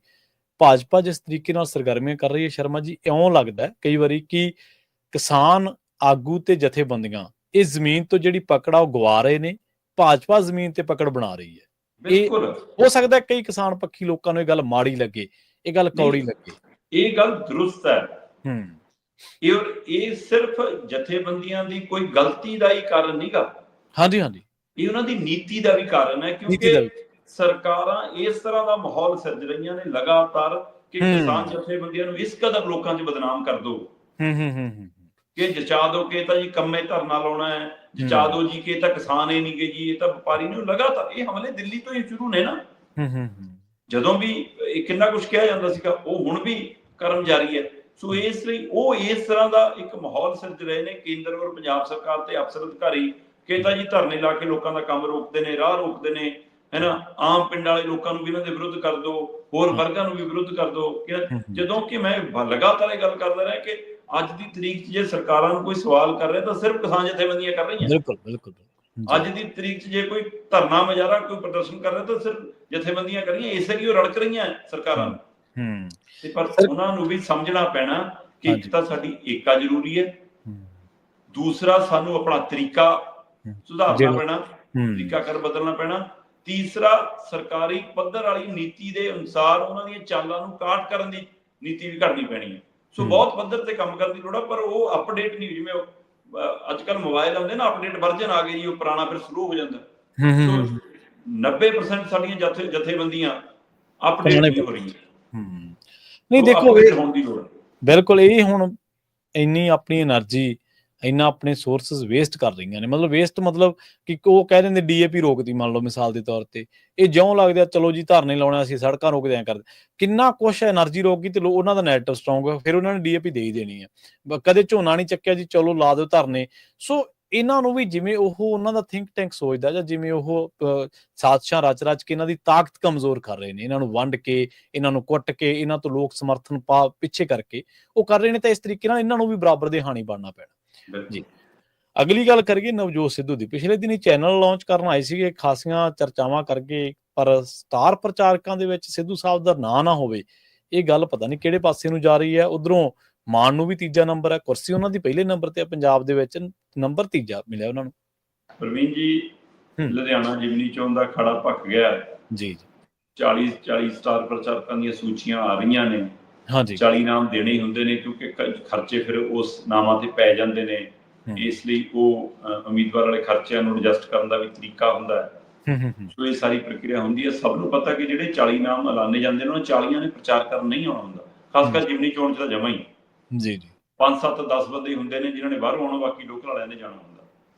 ਭਾਜਪਾ ਜਿਸ ਤਰੀਕੇ ਨਾਲ ਸਰਗਰਮੀਆਂ ਕਰ ਰਹੀ ਹੈ, ਸ਼ਰਮਾ ਜੀ ਇਉਂ ਲੱਗਦਾ ਕਈ ਵਾਰੀ ਕਿ ਕਿਸਾਨ ਆਗੂ ਤੇ ਜਥੇਬੰਦੀਆਂ ਇਹ ਜ਼ਮੀਨ ਤੋਂ ਜਿਹੜੀ ਪਕੜ ਆ ਉਹ ਗਵਾ ਰਹੇ ਨੇ, ਭਾਜਪਾ ਜ਼ਮੀਨ ਤੇ ਪਕੜ ਬਣਾ ਰਹੀ ਹੈ। ਬਿਲਕੁਲ ਹੋ ਸਕਦਾ ਕਈ ਕਿਸਾਨ ਪੱਖੀ ਲੋਕਾਂ ਨੂੰ ਇਹ ਗੱਲ ਮਾੜੀ ਲੱਗੇ, ਇਹ ਗੱਲ ਕੌੜੀ ਲੱਗੇ। ਇਹ ਗੱਲ ਦਰੁਸਤ ਹੈ। ਇਹ ਸਿਰਫ ਜਥੇਬੰਦੀਆਂ ਦੀ ਕੋਈ ਗਲਤੀ ਦਾ ਹੀ ਕਾਰਨ ਨਹੀਂਗਾ। ਇਹ ਉਹਨਾਂ ਦੀ ਨੀਤੀ ਦਾ ਵੀ ਕਾਰਨ ਹੈ, ਕਿਉਂਕਿ ਸਰਕਾਰਾਂ ਇਸ ਤਰ੍ਹਾਂ ਦਾ ਮਾਹੌਲ ਸਿਰਜ ਰਹੀਆਂ ਨੇ ਲਗਾਤਾਰ ਕਿ ਕਿਸਾਨ ਜਥੇਬੰਦੀਆਂ ਨੂੰ ਇਸ ਕਦਰ ਲੋਕਾਂ 'ਚ ਬਦਨਾਮ ਕਰ ਦੋ ਕਿ ਜਚਾ ਦੋ ਕਿ ਤਾਂ ਜੀ ਕੰਮੇ ਧਰਨਾ ਲਾਉਣਾ ਹੈ, ਜਚਾ ਦੋ ਜੀ ਕਿ ਤਾਂ ਕਿਸਾਨ ਇਹ ਨਹੀਂ ਗੇ ਜੀ, ਇਹ ਤਾਂ ਵਪਾਰੀ ਨੂੰ। ਲਗਾਤਾਰ ਇਹ ਹਮਲੇ ਦਿੱਲੀ ਤੋਂ ਹੀ ਸ਼ੁਰੂ ਨੇ ਨਾ। ਜਦੋਂ ਵੀ ਕਿੰਨਾ ਕੁਛ ਕਿਹਾ ਜਾਂਦਾ ਸੀਗਾ, ਉਹ ਹੁਣ ਵੀ ਕਰਮ ਜਾਰੀ ਹੈ। ਸੋ ਇਸ ਲਈ ਉਹ ਇਸ ਤਰ੍ਹਾਂ ਦਾ ਇੱਕ ਮਾਹੌਲ ਸਿਰਜ ਰਹੇ ਨੇ ਕੇਂਦਰ ਔਰ ਪੰਜਾਬ ਸਰਕਾਰ ਤੇ ਅਫਸਰ ਅਧਿਕਾਰੀ ਕਿ ਤਾਂ ਜੀ ਧਰਨੇ ਲਾ ਕੇ ਲੋਕਾਂ ਦਾ ਕੰਮ ਰੋਕਦੇ ਨੇ, ਰਾਹ ਰੋਕਦੇ ਨੇ, ਹੈ ਨਾ? ਆਮ ਪਿੰਡਾਂ ਵਾਲੇ ਲੋਕਾਂ ਨੂੰ ਵੀ ਇਹਨਾਂ ਦੇ ਵਿਰੁੱਧ ਕਰ ਦੋ, ਹੋਰ ਵਰਗਾਂ ਨੂੰ ਵੀ ਵਿਰੁੱਧ ਕਰ ਦਿਓ ਕਿ ਜਦੋਂ ਕਿ ਮੈਂ ਲਗਾਤਾਰ ਇਹ ਗੱਲ ਕਰਦਾ ਰਿਹਾ ਕਿ ਅੱਜ ਦੀ ਤਰੀਕ 'ਚ ਜੇ ਸਰਕਾਰਾਂ ਨੂੰ ਕੋਈ ਸਵਾਲ ਕਰ ਰਿਹਾ ਤਾਂ ਸਿਰਫ ਕਿਸਾਨ ਜਥੇਬੰਦੀਆਂ ਕਰ ਰਹੀਆਂ। ਬਿਲਕੁਲ ਬਿਲਕੁਲ ਅੱਜ ਦੀ ਤਰੀਕ 'ਚ ਜੇ ਕੋਈ ਧਰਨਾ ਮੁਜ਼ਾਹਰਾ ਕੋਈ ਪ੍ਰਦਰਸ਼ਨ ਕਰ ਰਿਹਾ ਤਾਂ ਸਿਰਫ ਜਥੇਬੰਦੀਆਂ ਕਰ ਰਹੀਆਂ, ਇਸੇ ਲਈ ਉਹ ਰੜਕ ਰਹੀਆਂ ਸਰਕਾਰਾਂ ਨੂੰ। ਤੇ ਪਰ ਉਹਨਾਂ ਨੂੰ ਵੀ ਸਮਝਣਾ ਪੈਣਾ ਕਿ ਇੱਕ ਤਾਂ ਸਾਡੀ ਏਕਾ ਜ਼ਰੂਰੀ ਹੈ, ਦੂਸਰਾ ਸਾਨੂੰ ਆਪਣਾ ਤਰੀਕਾ ਸੁਧਾਰਨਾ ਪੈਣਾ, ਤਰੀਕਾਕਾਰ ਬਦਲਣਾ ਪੈਣਾ, ਤੀਸਰਾ ਸਰਕਾਰੀ ਪੱਧਰ ਵਾਲੀ ਨੀਤੀ ਦੇ ਅਨੁਸਾਰ ਉਹਨਾਂ ਦੀਆਂ ਚਾਲਾਂ ਨੂੰ ਕਾਟ ਕਰਨ ਦੀ ਨੀਤੀ ਵੀ ਘੜਨੀ ਪੈਣੀ ਹੈ। ਸੋ ਬਹੁਤ ਪੱਧਰ ਤੇ ਕੰਮ ਕਰਨ ਦੀ ਲੋੜ ਹੈ, ਪਰ ਉਹ ਅਪਡੇਟ ਨਹੀਂ, ਜਿਵੇਂ ਅੱਜ ਕੱਲ ਮੋਬਾਈਲ ਆਉਂਦੇ ਨਾ, ਅਪਡੇਟ ਵਰਜਨ ਆ ਗਏ ਜੀ, ਉਹ ਪੁਰਾਣਾ ਫਿਰ ਸਲੋ ਹੋ ਜਾਂਦਾ। ਸੋ 90% ਸਾਡੀਆਂ ਜਥੇਬੰਦੀਆਂ ਅਪਡੇਟ ਨਹੀਂ ਹੋ ਰਹੀਆਂ। ਨਹੀਂ ਦੇਖੋ ਬਿਲਕੁਲ, ਇਹ ਹੁਣ ਇੰਨੀ ਆਪਣੀ એનર્ਜੀ, ਇੰਨਾ ਆਪਣੇ ਸੋਰਸਿਸ ਵੇਸਟ ਕਰ ਰਹੀਆਂ ਨੇ। ਮਤਲਬ ਵੇਸਟ ਮਤਲਬ ਕਿ ਉਹ ਕਹਿ ਦਿੰਦੇ DAP ਰੋਕਦੀ, ਮੰਨ ਲਓ ਮਿਸਾਲ ਦੇ ਤੌਰ ਤੇ, ਇਹ ਜਿਉਂ ਲੱਗਦਾ ਚਲੋ ਜੀ ਧਰਨੇ ਲਾਉਣੇ, ਅਸੀਂ ਸੜਕਾਂ ਰੋਕਦੇ ਐਂ ਕਰਦੇ, ਕਿੰਨਾ ਕੁਛ એનર્ਜੀ ਰੋਕ ਗਈ ਤੇ ਉਹਨਾਂ ਦਾ ਨੈਰੇਟਿਵ ਸਟਰੋਂਗ ਹੈ, ਫਿਰ ਉਹਨਾਂ ਨੇ DAP ਦੇ ਹੀ ਦੇਣੀ ਹੈ। ਕਦੇ ਝੋਨਾ ਨਹੀਂ ਚੱਕਿਆ ਜੀ, ਚਲੋ ਲਾ ਦਿਓ ਧਰਨੇ। ਸੋ ਇਹਨਾਂ ਨੂੰ ਵੀ ਜਿਵੇਂ ਉਹ ਉਹਨਾਂ ਦਾ ਥਿੰਕ ਟੈਂਕ ਸੋਚਦਾ, ਜਾਂ ਜਿਵੇਂ ਉਹ ਸਾਜ਼ਿਸ਼ਾਂ ਰਚ ਰਚ ਕੇ ਇਹਨਾਂ ਦੀ ਤਾਕਤ ਕਮਜ਼ੋਰ ਕਰ ਰਹੇ ਨੇ, ਇਹਨਾਂ ਨੂੰ ਵੰਡ ਕੇ, ਇਹਨਾਂ ਨੂੰ ਕੁੱਟ ਕੇ, ਇਹਨਾਂ ਤੋਂ ਲੋਕ ਸਮਰਥਨ ਪਿੱਛੇ ਕਰਕੇ ਉਹ ਕਰ ਰਹੇ ਨੇ, ਤਾਂ ਇਸ ਤਰੀਕੇ ਨਾਲ ਇਹਨਾਂ ਨੂੰ ਵੀ ਬਰਾਬਰ ਦੇ ਹਾਣੀ ਬਣਨਾ ਪੈਣਾ ਜੀ। ਅਗਲੀ ਗੱਲ ਕਰੀਏ ਨਵਜੋਤ ਸਿੱਧੂ ਦੀ। ਪਿਛਲੇ ਦਿਨੀ ਚੈਨਲ ਲਾਂਚ ਕਰਨ ਆਏ ਸੀਗੇ, ਖਾਸੀਆਂ ਚਰਚਾਵਾਂ ਕਰਕੇ, ਪਰ ਸਟਾਰ ਪ੍ਰਚਾਰਕਾਂ ਦੇ ਵਿੱਚ ਸਿੱਧੂ ਸਾਹਿਬ ਦਾ ਨਾਂ ਨਾ ਹੋਵੇ, ਇਹ ਗੱਲ ਪਤਾ ਨਹੀਂ ਕਿਹੜੇ ਪਾਸੇ ਨੂੰ ਜਾ ਰਹੀ ਹੈ। ਉਧਰੋਂ ਮਾਨ ਨੂੰ ਵੀ 3 ਨੰਬਰ ਹੈ, ਕੁਰਸੀ ਉਹਨਾਂ ਦੀ ਪਹਿਲੇ ਨੰਬਰ ਤੇ, ਪੰਜਾਬ ਦੇ ਵਿੱਚ ਨੰਬਰ 3 ਮਿਲਿਆ ਉਹਨਾਂ ਨੂੰ। ਪ੍ਰਵੀਨ ਜੀ, ਲੁਧਿਆਣਾ ਜਿਮਨੀ ਚੋਣ ਦਾ ਖੜਾ ਭਖ ਗਿਆ ਜੀ। 40 ਸਟਾਰ ਪ੍ਰਚਾਰਕਾਂ ਦੀਆਂ ਸੂਚੀਆਂ ਆ ਰਹੀਆਂ ਨੇ। 40 ਨਾਮ ਦੇਣੇ ਹੀ ਹੁੰਦੇ ਨੇ, ਕਿਉਂਕਿ ਖਰਚੇ ਫਿਰ ਉਸ ਨਾਮਾਂ ਤੇ ਪੈ ਜਾਂਦੇ ਨੇ। ਇਸ ਲਈ ਉਹ ਉਮੀਦਵਾਰ ਵਾਲੇ ਖਰਚਿਆਂ ਨੂੰ ਐਡਜਸਟ ਕਰਨ ਦਾ ਵੀ ਤਰੀਕਾ ਹੁੰਦਾ ਹੈ। ਸੋ ਇਹ ਸਾਰੀ ਪ੍ਰਕਿਰਿਆ ਹੁੰਦੀ ਹੈ। ਸਭ ਨੂੰ ਪਤਾ ਕਿ ਜਿਹੜੇ 40 ਨਾਮ ਐਲਾਨੇ ਜਾਂਦੇ ਨੇ, ਉਹਨਾਂ 40 ਨੇ ਪ੍ਰਚਾਰ ਕਰਨ ਨਹੀਂ ਆਉਣਾ ਹੁੰਦਾ, ਖਾਸ ਕਰ ਜਿਮਨੀ ਚੋਣ 'ਚ ਤਾਂ ਜਮਾ ਹੀ 5-7-10 ਬੰਦੇ ਹੀ ਹੁੰਦੇ ਨੇ ਜਿਨ੍ਹਾਂ ਨੇ ਬਾਹਰੋਂ ਆਉਣਾ, ਬਾਕੀ ਲੋਕਲ ਵਾਲਿਆਂ ਨੇ ਜਾਣਾ ਹੁੰਦਾ।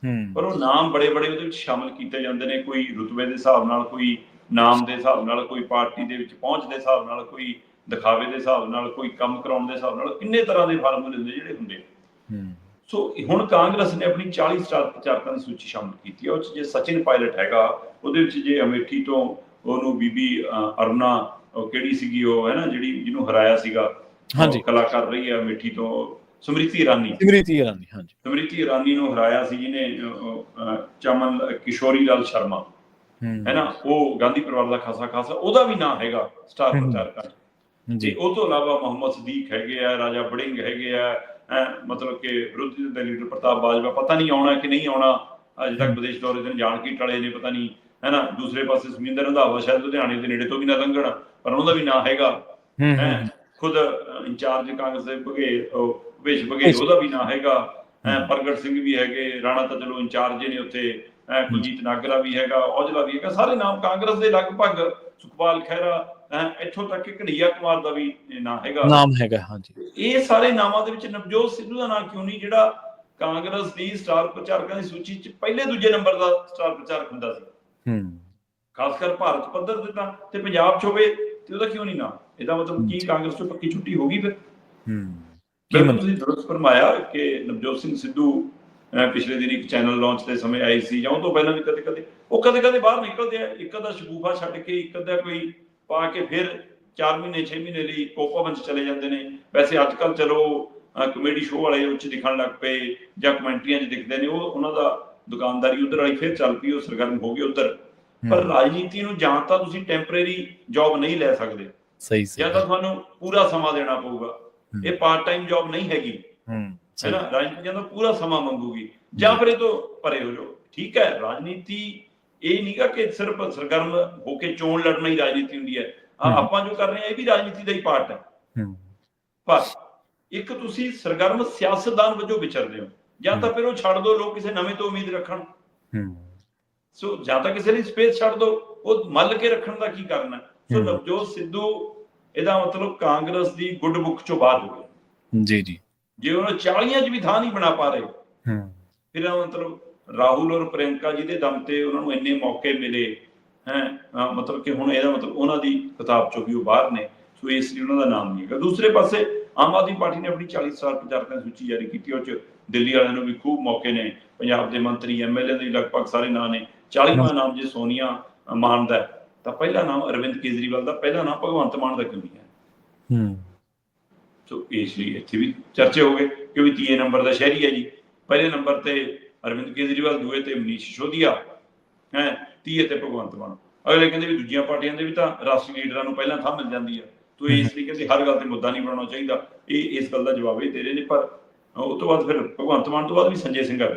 ਪਰ ਉਹ ਨਾਮ ਬੜੇ ਉਹਦੇ ਵਿੱਚ ਸ਼ਾਮਿਲ ਕੀਤੇ ਜਾਂਦੇ ਨੇ, ਕੋਈ ਰੁਤਬੇ ਦੇ ਹਿਸਾਬ ਨਾਲ, ਕੋਈ ਨਾਮ ਦੇ ਹਿਸਾਬ ਨਾਲ, ਕੋਈ ਪਾਰਟੀ ਦੇ ਵਿੱਚ ਪਹੁੰਚ ਦੇ ਹਿਸਾਬ ਨਾਲ, ਕੋਈ ਦਿਖਾਵੇ ਦੇ ਹਿਸਾਬ ਨਾਲ, ਕੋਈ ਕੰਮ ਕਰਾਉਣ ਦੇ ਹਿਸਾਬ ਨਾਲ, ਕਿੰਨੇ ਤਰ੍ਹਾਂ ਦੇ ਫਾਰਮੂਲੇ ਹੁੰਦੇ ਜਿਹੜੇ ਹੁੰਦੇ। ਸੋ ਹੁਣ ਕਾਂਗਰਸ ਨੇ ਆਪਣੀ 40 ਸਟਾਰ ਪ੍ਰਚਾਰਕਾਂ ਦੀ ਸੂਚੀ ਸ਼ਾਮਿਲ ਕੀਤੀ ਹੈ। ਉਹ 'ਚ ਜੇ ਸਚਿਨ ਪਾਇਲਟ ਹੈਗਾ, ਉਹਦੇ ਵਿੱਚ ਜੇ ਅਮੇਠੀ ਤੋਂ ਉਹਨੂੰ ਬੀਬੀ ਅਰੁਣਾ, ਉਹ ਕਿਹੜੀ ਸੀਗੀ ਉਹ ਹੈ ਨਾ ਜਿਹੜੀ ਜਿਹਨੂੰ ਹਰਾਇਆ ਸੀਗਾ, ਕਲਾਕਾਰ ਰਹੀ ਹੈ ਅਮੇਠੀ ਤੋਂ, ਸਮ੍ਰਿਤੀ ਇਰਾਨੀ ਨੂੰ ਹਰਾਇਆ ਸੀ ਜਿਹਨੇ, ਚਮਨ ਕਿਸ਼ੋਰੀ ਲਾਲ ਸ਼ਰਮਾ ਹੈ ਨਾ, ਉਹ ਗਾਂਧੀ ਪਰਿਵਾਰ ਦਾ ਖਾਸਾ ਉਹਦਾ ਵੀ ਨਾਂ ਹੈਗਾ ਸਟਾਰ ਪ੍ਰਚਾਰਕਾਂ 'ਚ। ਤੇ ਉਹ ਤੋਂ ਇਲਾਵਾ ਮੁਹੰਮਦ ਸਦੀਕ ਹੈਗੇ ਆ, ਰਾਜਾ ਵੜਿੰਗ ਹੈਗੇ ਆ, ਮਤਲਬ ਕਿ ਵਿਰੋਧੀ ਦਲ ਲੀਡਰ ਪ੍ਰਤਾਪ ਬਾਜਵਾ, ਪਤਾ ਨਹੀਂ ਆਉਣਾ ਕਿ ਨਹੀਂ ਆਉਣਾ, ਅਜੇ ਤੱਕ ਵਿਦੇਸ਼ ਦੌਰੇ ਤੇ ਜਾਣ ਕੇ ਟਲੇ ਨੇ, ਪਤਾ ਨਹੀਂ ਹੈ ਨਾ। ਦੂਸਰੇ ਪਾਸੇ ਸੁਮਿੰਦਰ ਰੰਧਾਵਾ ਸ਼ਾਇਦ ਲੁਧਿਆਣੇ ਦੇ ਨੇੜੇ ਤੋਂ ਵੀ ਨਾ ਲੰਘਣ, ਪਰ ਉਹਦਾ ਵੀ ਨਾਂ ਹੈਗਾ। ਖੁਦ ਇੰਚਾਰਜ ਕਾਂਗਰਸ ਦੇ ਭਵੇਸ਼ ਬਘੇਲ, ਉਹਦਾ ਵੀ ਨਾਂ ਹੈਗਾ। ਪ੍ਰਗਟ ਸਿੰਘ ਵੀ ਹੈਗੇ, ਰਾਣਾ ਤਾਂ ਚਲੋ ਇੰਚਾਰਜ ਨੇ ਉੱਥੇ, ਕੁਲਜੀਤ ਨਾਗਰਾ ਵੀ ਹੈਗਾ, ਔਜਲਾ ਵੀ ਹੈਗਾ, ਸਾਰੇ ਨਾਮ ਕਾਂਗਰਸ ਦੇ ਲਗਭਗ, ਸੁਖਪਾਲ ਖਹਿਰਾ, ਇੱਥੋਂ ਤੱਕ ਕਿ ਘੜੀਆ ਕੁਮਾਰ ਦਾ ਵੀ ਨਾਂ ਹੈਗਾ। ਇਹ ਸਾਰੇ ਨਾਵਾਂ ਦੇ ਵਿੱਚ ਨਵਜੋਤ ਸਿੱਧੂ ਦਾ ਨਾਂ ਕਿਉਂ ਨਹੀਂ, ਜਿਹੜਾ ਕਾਂਗਰਸ ਦੀ ਸਟਾਰ ਪ੍ਰਚਾਰਕਾਂ ਦੀ ਸੂਚੀ 'ਚ ਪਹਿਲੇ ਦੂਜੇ ਨੰਬਰ ਦਾ ਸਟਾਰ ਪ੍ਰਚਾਰਕ ਹੁੰਦਾ ਸੀ, ਖਾਸ ਕਰ ਭਾਰਤ ਪੱਧਰ ਤੇ ਤਾਂ, ਤੇ ਪੰਜਾਬ 'ਚ ਹੋਵੇ ਤੇ ਉਹਦਾ ਕਿਉਂ ਨਹੀਂ ਨਾਂ? ਇਹਦਾ ਮਤਲਬ ਕੀ ਕਾਂਗਰਸ 'ਚੋਂ ਪੱਕੀ ਛੁੱਟੀ ਹੋ ਗਈ ਫਿਰ? ਬਿਲਕੁਲ ਤੁਸੀਂ ਦਰੁਸਤ ਫਰਮਾਇਆ ਕਿ ਨਵਜੋਤ ਸਿੰਘ ਸਿੱਧੂ ਪਿਛਲੇ ਦਿਨ ਇੱਕ ਚੈਨਲ ਲਾਂਚ ਦੇ ਸਮੇਂ ਆਏ ਸੀ, ਜਾਂ ਉਹ ਤੋਂ ਪਹਿਲਾਂ ਵੀ ਕਦੇ ਬਾਹਰ ਨਿਕਲਦੇ ਆ, ਇੱਕ ਅੱਧਾ ਸ਼ਗੂਫਾ ਛੱਡ ਕੇ, ਇੱਕ ਅੱਧਾ ਕੋਈ ਪਾ ਕੇ, ਫਿਰ 4 ਮਹੀਨੇ 6 ਮਹੀਨੇ ਲਈ ਕੋਪਾਵਨ 'ਚ ਚਲੇ ਜਾਂਦੇ ਨੇ। ਵੈਸੇ ਅੱਜ ਕੱਲ੍ਹ ਚਲੋ ਕਮੇਡੀ ਸ਼ੋਅ ਵਾਲੇ ਉਹ 'ਚ ਦਿਖਣ ਲੱਗ ਪਏ, ਜਾਂ ਕਮੈਂਟਰੀਆਂ 'ਚ ਦਿਖਦੇ ਨੇ, ਉਹ ਉਹਨਾਂ ਦਾ ਦੁਕਾਨਦਾਰੀ ਉਧਰ ਵਾਲੀ ਫਿਰ ਚੱਲ ਪਈ, ਉਹ ਸਰਗਰਮ ਹੋ ਗਏ ਉਧਰ। ਪਰ ਰਾਜਨੀਤੀ ਨੂੰ ਜਾਂ ਤਾਂ ਤੁਸੀਂ ਟੈਂਪਰੇਰੀ ਜੌਬ ਨਹੀਂ ਲੈ ਸਕਦੇ, ਜਾਂ ਤਾਂ ਤੁਹਾਨੂੰ ਪੂਰਾ ਸਮਾਂ ਦੇਣਾ ਪਊਗਾ। ਇਹ ਪਾਰਟ ਟਾਈਮ ਜੌਬ ਨਹੀਂ ਹੈਗੀ, ਹੈ ਨਾ। ਰਾਜਨੀਤੀ ਦਾ ਪੂਰਾ ਸਮਾਂ ਮੰਗੂਗੀ, ਜਾਂ ਫਿਰ ਇਹ ਤੋਂ ਪਰੇ ਹੋ ਜਾਓ। ਠੀਕ ਹੈ, ਰਾਜਨੀਤੀ ਇਹ ਨਹੀਂਗਾ ਕਿ ਸਿਰਫ ਸਰਗਰਮ ਹੋ ਕੇ ਚੋਣ ਲੜਨਾ ਹੀ ਰਾਜਨੀਤੀ ਹੁੰਦੀ ਹੈ। ਆਪਾਂ ਜੋ ਕਰ ਰਹੇ ਹਾਂ ਇਹ ਵੀ ਰਾਜਨੀਤੀ ਦਾ ਹੀ ਪਾਰਟ ਹੈ। ਪਰ ਇੱਕ ਤੁਸੀਂ ਸਰਗਰਮ ਸਿਆਸਤਦਾਨ ਵਜੋਂ ਵਿਚਰਦੇ ਹੋ, ਜਾਂ ਤਾਂ ਫਿਰ ਉਹ ਛੱਡ ਦੋ, ਲੋਕ ਕਿਸੇ ਨਵੇਂ ਤੋਂ ਉਮੀਦ ਰੱਖਣ। ਸੋ ਜਾਂ ਤਾਂ ਕਿਸੇ ਲਈ ਸਪੇਸ ਛੱਡ ਦੋ, ਉਹ ਮੱਲ ਕੇ ਰੱਖਣ ਦਾ ਕੀ ਕਰਨਾ। ਸੋ ਨਵਜੋਤ ਸਿੱਧੂ, ਇਹਦਾ ਮਤਲਬ ਕਾਂਗਰਸ ਦੀ ਗੁੱਡ ਬੁੱਕ ਚੋਂ ਬਾਹਰ ਹੋ ਗਿਆ। ਜੇ ਉਹਨਾਂ 40 'ਚ ਵੀ ਥਾਂ ਨਹੀਂ ਬਣਾ ਪਾ ਰਹੇ, ਫਿਰ ਇਹਦਾ ਮਤਲਬ ਰਾਹੁਲ ਔਰ ਪ੍ਰਿਯੰਕਾ ਜੀ ਦੇ ਦਮ ਤੇ ਉਹਨਾਂ ਨੂੰ ਇੰਨੇ ਮੌਕੇ ਮਿਲੇ ਮਤਲਬ ਕਿ ਹੁਣ ਇਹਦਾ ਮਤਲਬ ਉਹਨਾਂ ਦੀ ਕਿਤਾਬ ਚੋਂ ਵੀ ਉਹ ਬਾਹਰ ਨੇ। ਸੋ ਇਸ ਲਈ ਉਹਨਾਂ ਦਾ ਨਾਮ ਨਹੀਂ ਹੈਗਾ। ਦੂਸਰੇ ਪਾਸੇ ਆਮ ਆਦਮੀ ਪਾਰਟੀ ਨੇ ਆਪਣੀ 40 ਸਟਾਰ ਪ੍ਰਚਾਰਕਾਂ ਦੀ ਸੂਚੀ ਜਾਰੀ ਕੀਤੀ, ਉਹ 'ਚ ਦਿੱਲੀ ਵਾਲਿਆਂ ਨੂੰ ਵੀ ਖੂਬ ਮੌਕੇ ਨੇ, ਪੰਜਾਬ ਦੇ ਮੰਤਰੀ MLA ਦੇ ਲਗਭਗ ਸਾਰੇ ਨਾਂ ਨੇ। 40ਵਾਂ ਨਾਮ ਜੇ ਸੋਨੀਆ ਮਾਨ ਦਾ, ਤਾਂ ਪਹਿਲਾ ਨਾਮ ਅਰਵਿੰਦ ਕੇਜਰੀਵਾਲ ਦਾ, ਪਹਿਲਾ ਨਾਮ ਭਗਵੰਤ ਮਾਨ ਦਾ ਕਿਉਂ ਨਹੀਂ ਹੈ? ਸੋ ਇਸ ਲਈ ਇੱਥੇ ਵੀ ਚਰਚੇ ਹੋ ਗਏ ਕਿ ਵੀ ਤੀਏ ਨੰਬਰ ਦਾ ਸ਼ਹਿਰੀ ਹੈ ਜੀ, ਪਹਿਲੇ ਨੰਬਰ ਤੇ ਅਰਵਿੰਦ ਕੇਜਰੀਵਾਲ, ਦੂਏ ਤੇ ਮਨੀਸ਼ ਸਿਸੋਦੀਆ ਹੈ, ਤੀਏ ਤੇ ਭਗਵੰਤ ਮਾਨ। ਅਗਲੇ ਕਹਿੰਦੇ ਵੀ ਦੂਜੀਆਂ ਪਾਰਟੀਆਂ ਦੇ ਵੀ ਤਾਂ ਰਾਸ਼ਟਰੀ ਲੀਡਰਾਂ ਨੂੰ ਪਹਿਲਾਂ ਥਾਂ ਮਿਲ ਜਾਂਦੀ ਹੈ, ਤੋ ਇਸ ਲਈ ਕਹਿੰਦੇ ਹਰ ਗੱਲ ਤੇ ਮੁੱਦਾ ਨਹੀਂ ਬਣਾਉਣਾ ਚਾਹੀਦਾ। ਇਹ ਇਸ ਗੱਲ ਦਾ ਜਵਾਬ ਹੀ ਦੇ ਰਹੇ ਨੇ। ਪਰ ਉਹ ਤੋਂ ਬਾਅਦ ਫਿਰ ਭਗਵੰਤ ਮਾਨ ਤੋਂ ਬਾਅਦ ਵੀ ਸੰਜੇ ਸਿੰਘ ਆ,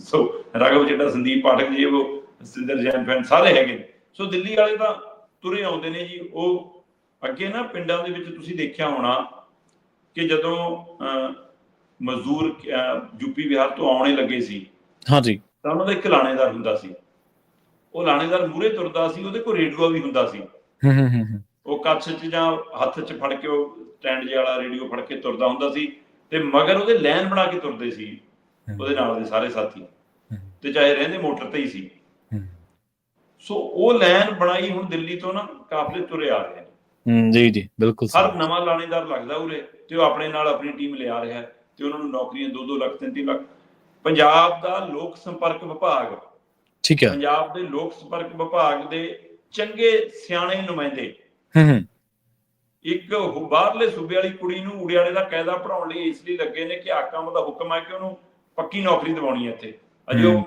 ਸੋ ਰਾਘਵ ਚੱਡਾ, ਸੰਦੀਪ ਪਾਠਕ ਜੀ, ਉਹ ਸਤਿੰਦਰ ਜੈਨ ਫੈਨ ਸਾਰੇ ਹੈਗੇ ਨੇ। ਸੋ ਦਿੱਲੀ ਵਾਲੇ ਤਾਂ ਤੁਰੇ ਆਉਂਦੇ ਨੇ ਜੀ। ਉਹ ਅੱਗੇ ਨਾ ਪਿੰਡਾਂ ਦੇ ਵਿੱਚ ਤੁਸੀਂ ਦੇਖਿਆ ਹੋਣਾ ਕਿ ਜਦੋਂ ਮਜ਼ਦੂਰ ਯੂਪੀ ਬਿਹਾਰ ਤੋਂ ਆਉਣੇ ਲੱਗੇ ਸੀ, ਹਾਂਜੀ, ਤਾਂ ਉਹਨਾਂ ਦਾ ਇੱਕ ਲਾਣੇਦਾਰ ਹੁੰਦਾ ਸੀ। ਉਹ ਲਾਣੇਦਾਰ ਮੂਹਰੇ ਤੁਰਦਾ ਸੀ, ਉਹਦੇ ਕੋਲ ਰੇਡੀਓ ਵੀ ਹੁੰਦਾ ਸੀ। ਉਹ ਕੱਛ 'ਚ ਜਾਂ ਹੱਥ 'ਚ ਫੜ ਕੇ, ਉਹ ਸਟੈਂਡ ਜਿਹੇ ਵਾਲਾ ਰੇਡੀਓ ਫੜ ਕੇ ਤੁਰਦਾ ਹੁੰਦਾ ਸੀ, ਤੇ ਮਗਰ ਉਹਦੇ ਲਾਈਨ ਬਣਾ ਕੇ ਤੁਰਦੇ ਸੀ ਉਹਦੇ ਨਾਲ ਦੇ ਸਾਰੇ ਸਾਥੀ, ਤੇ ਚਾਹੇ ਰਹਿੰਦੇ ਮੋਟਰ ਤੇ ਹੀ ਸੀ। ਸੋ ਉਹ ਲਾਈਨ ਬਣਾਈ ਹੁਣ ਦਿੱਲੀ ਤੋਂ ਨਾ ਕਾਫਲੇ ਤੁਰੇ ਆ ਰਹੇ ਨੇ। ਜੀ ਜੀ ਬਿਲਕੁਲ। ਹਰ ਨਵਾਂ ਲਾਣੇਦਾਰ ਲੱਗਦਾ ਉਰੇ, ਤੇ ਉਹ ਆਪਣੇ ਨਾਲ ਆਪਣੀ ਟੀਮ ਲਿਆ ਰਿਹਾ, ਤੇ ਉਹਨਾਂ ਨੂੰ ਨੌਕਰੀਆਂ 2-2 ਲੱਖ 3-3 ਲੱਖ। ਪੰਜਾਬ ਦਾ ਲੋਕ ਸੰਪਰਕ ਵਿਭਾਗ, ਠੀਕ ਹੈ, ਪੰਜਾਬ ਦੇ ਲੋਕ ਸੰਪਰਕ ਵਿਭਾਗ ਦੇ ਚੰਗੇ ਸਿਆਣੇ ਨੁਮਾਇੰਦੇ ਇੱਕ ਬਾਹਰਲੇ ਸੂਬੇ ਵਾਲੀ ਕੁੜੀ ਨੂੰ ਉੜਿਆਲੇ ਦਾ ਕਾਇਦਾ ਪੜਾਉਣ ਲਈ ਇਸ ਲਈ ਲੱਗੇ ਨੇ ਕਿ ਹਾਕਮ ਦਾ ਹੁਕਮ ਹੈ ਕਿ ਉਹਨੂੰ ਪੱਕੀ ਨੌਕਰੀ ਦਿਵਾਉਣੀ ਹੈ ਇੱਥੇ। ਅਜੇ ਉਹ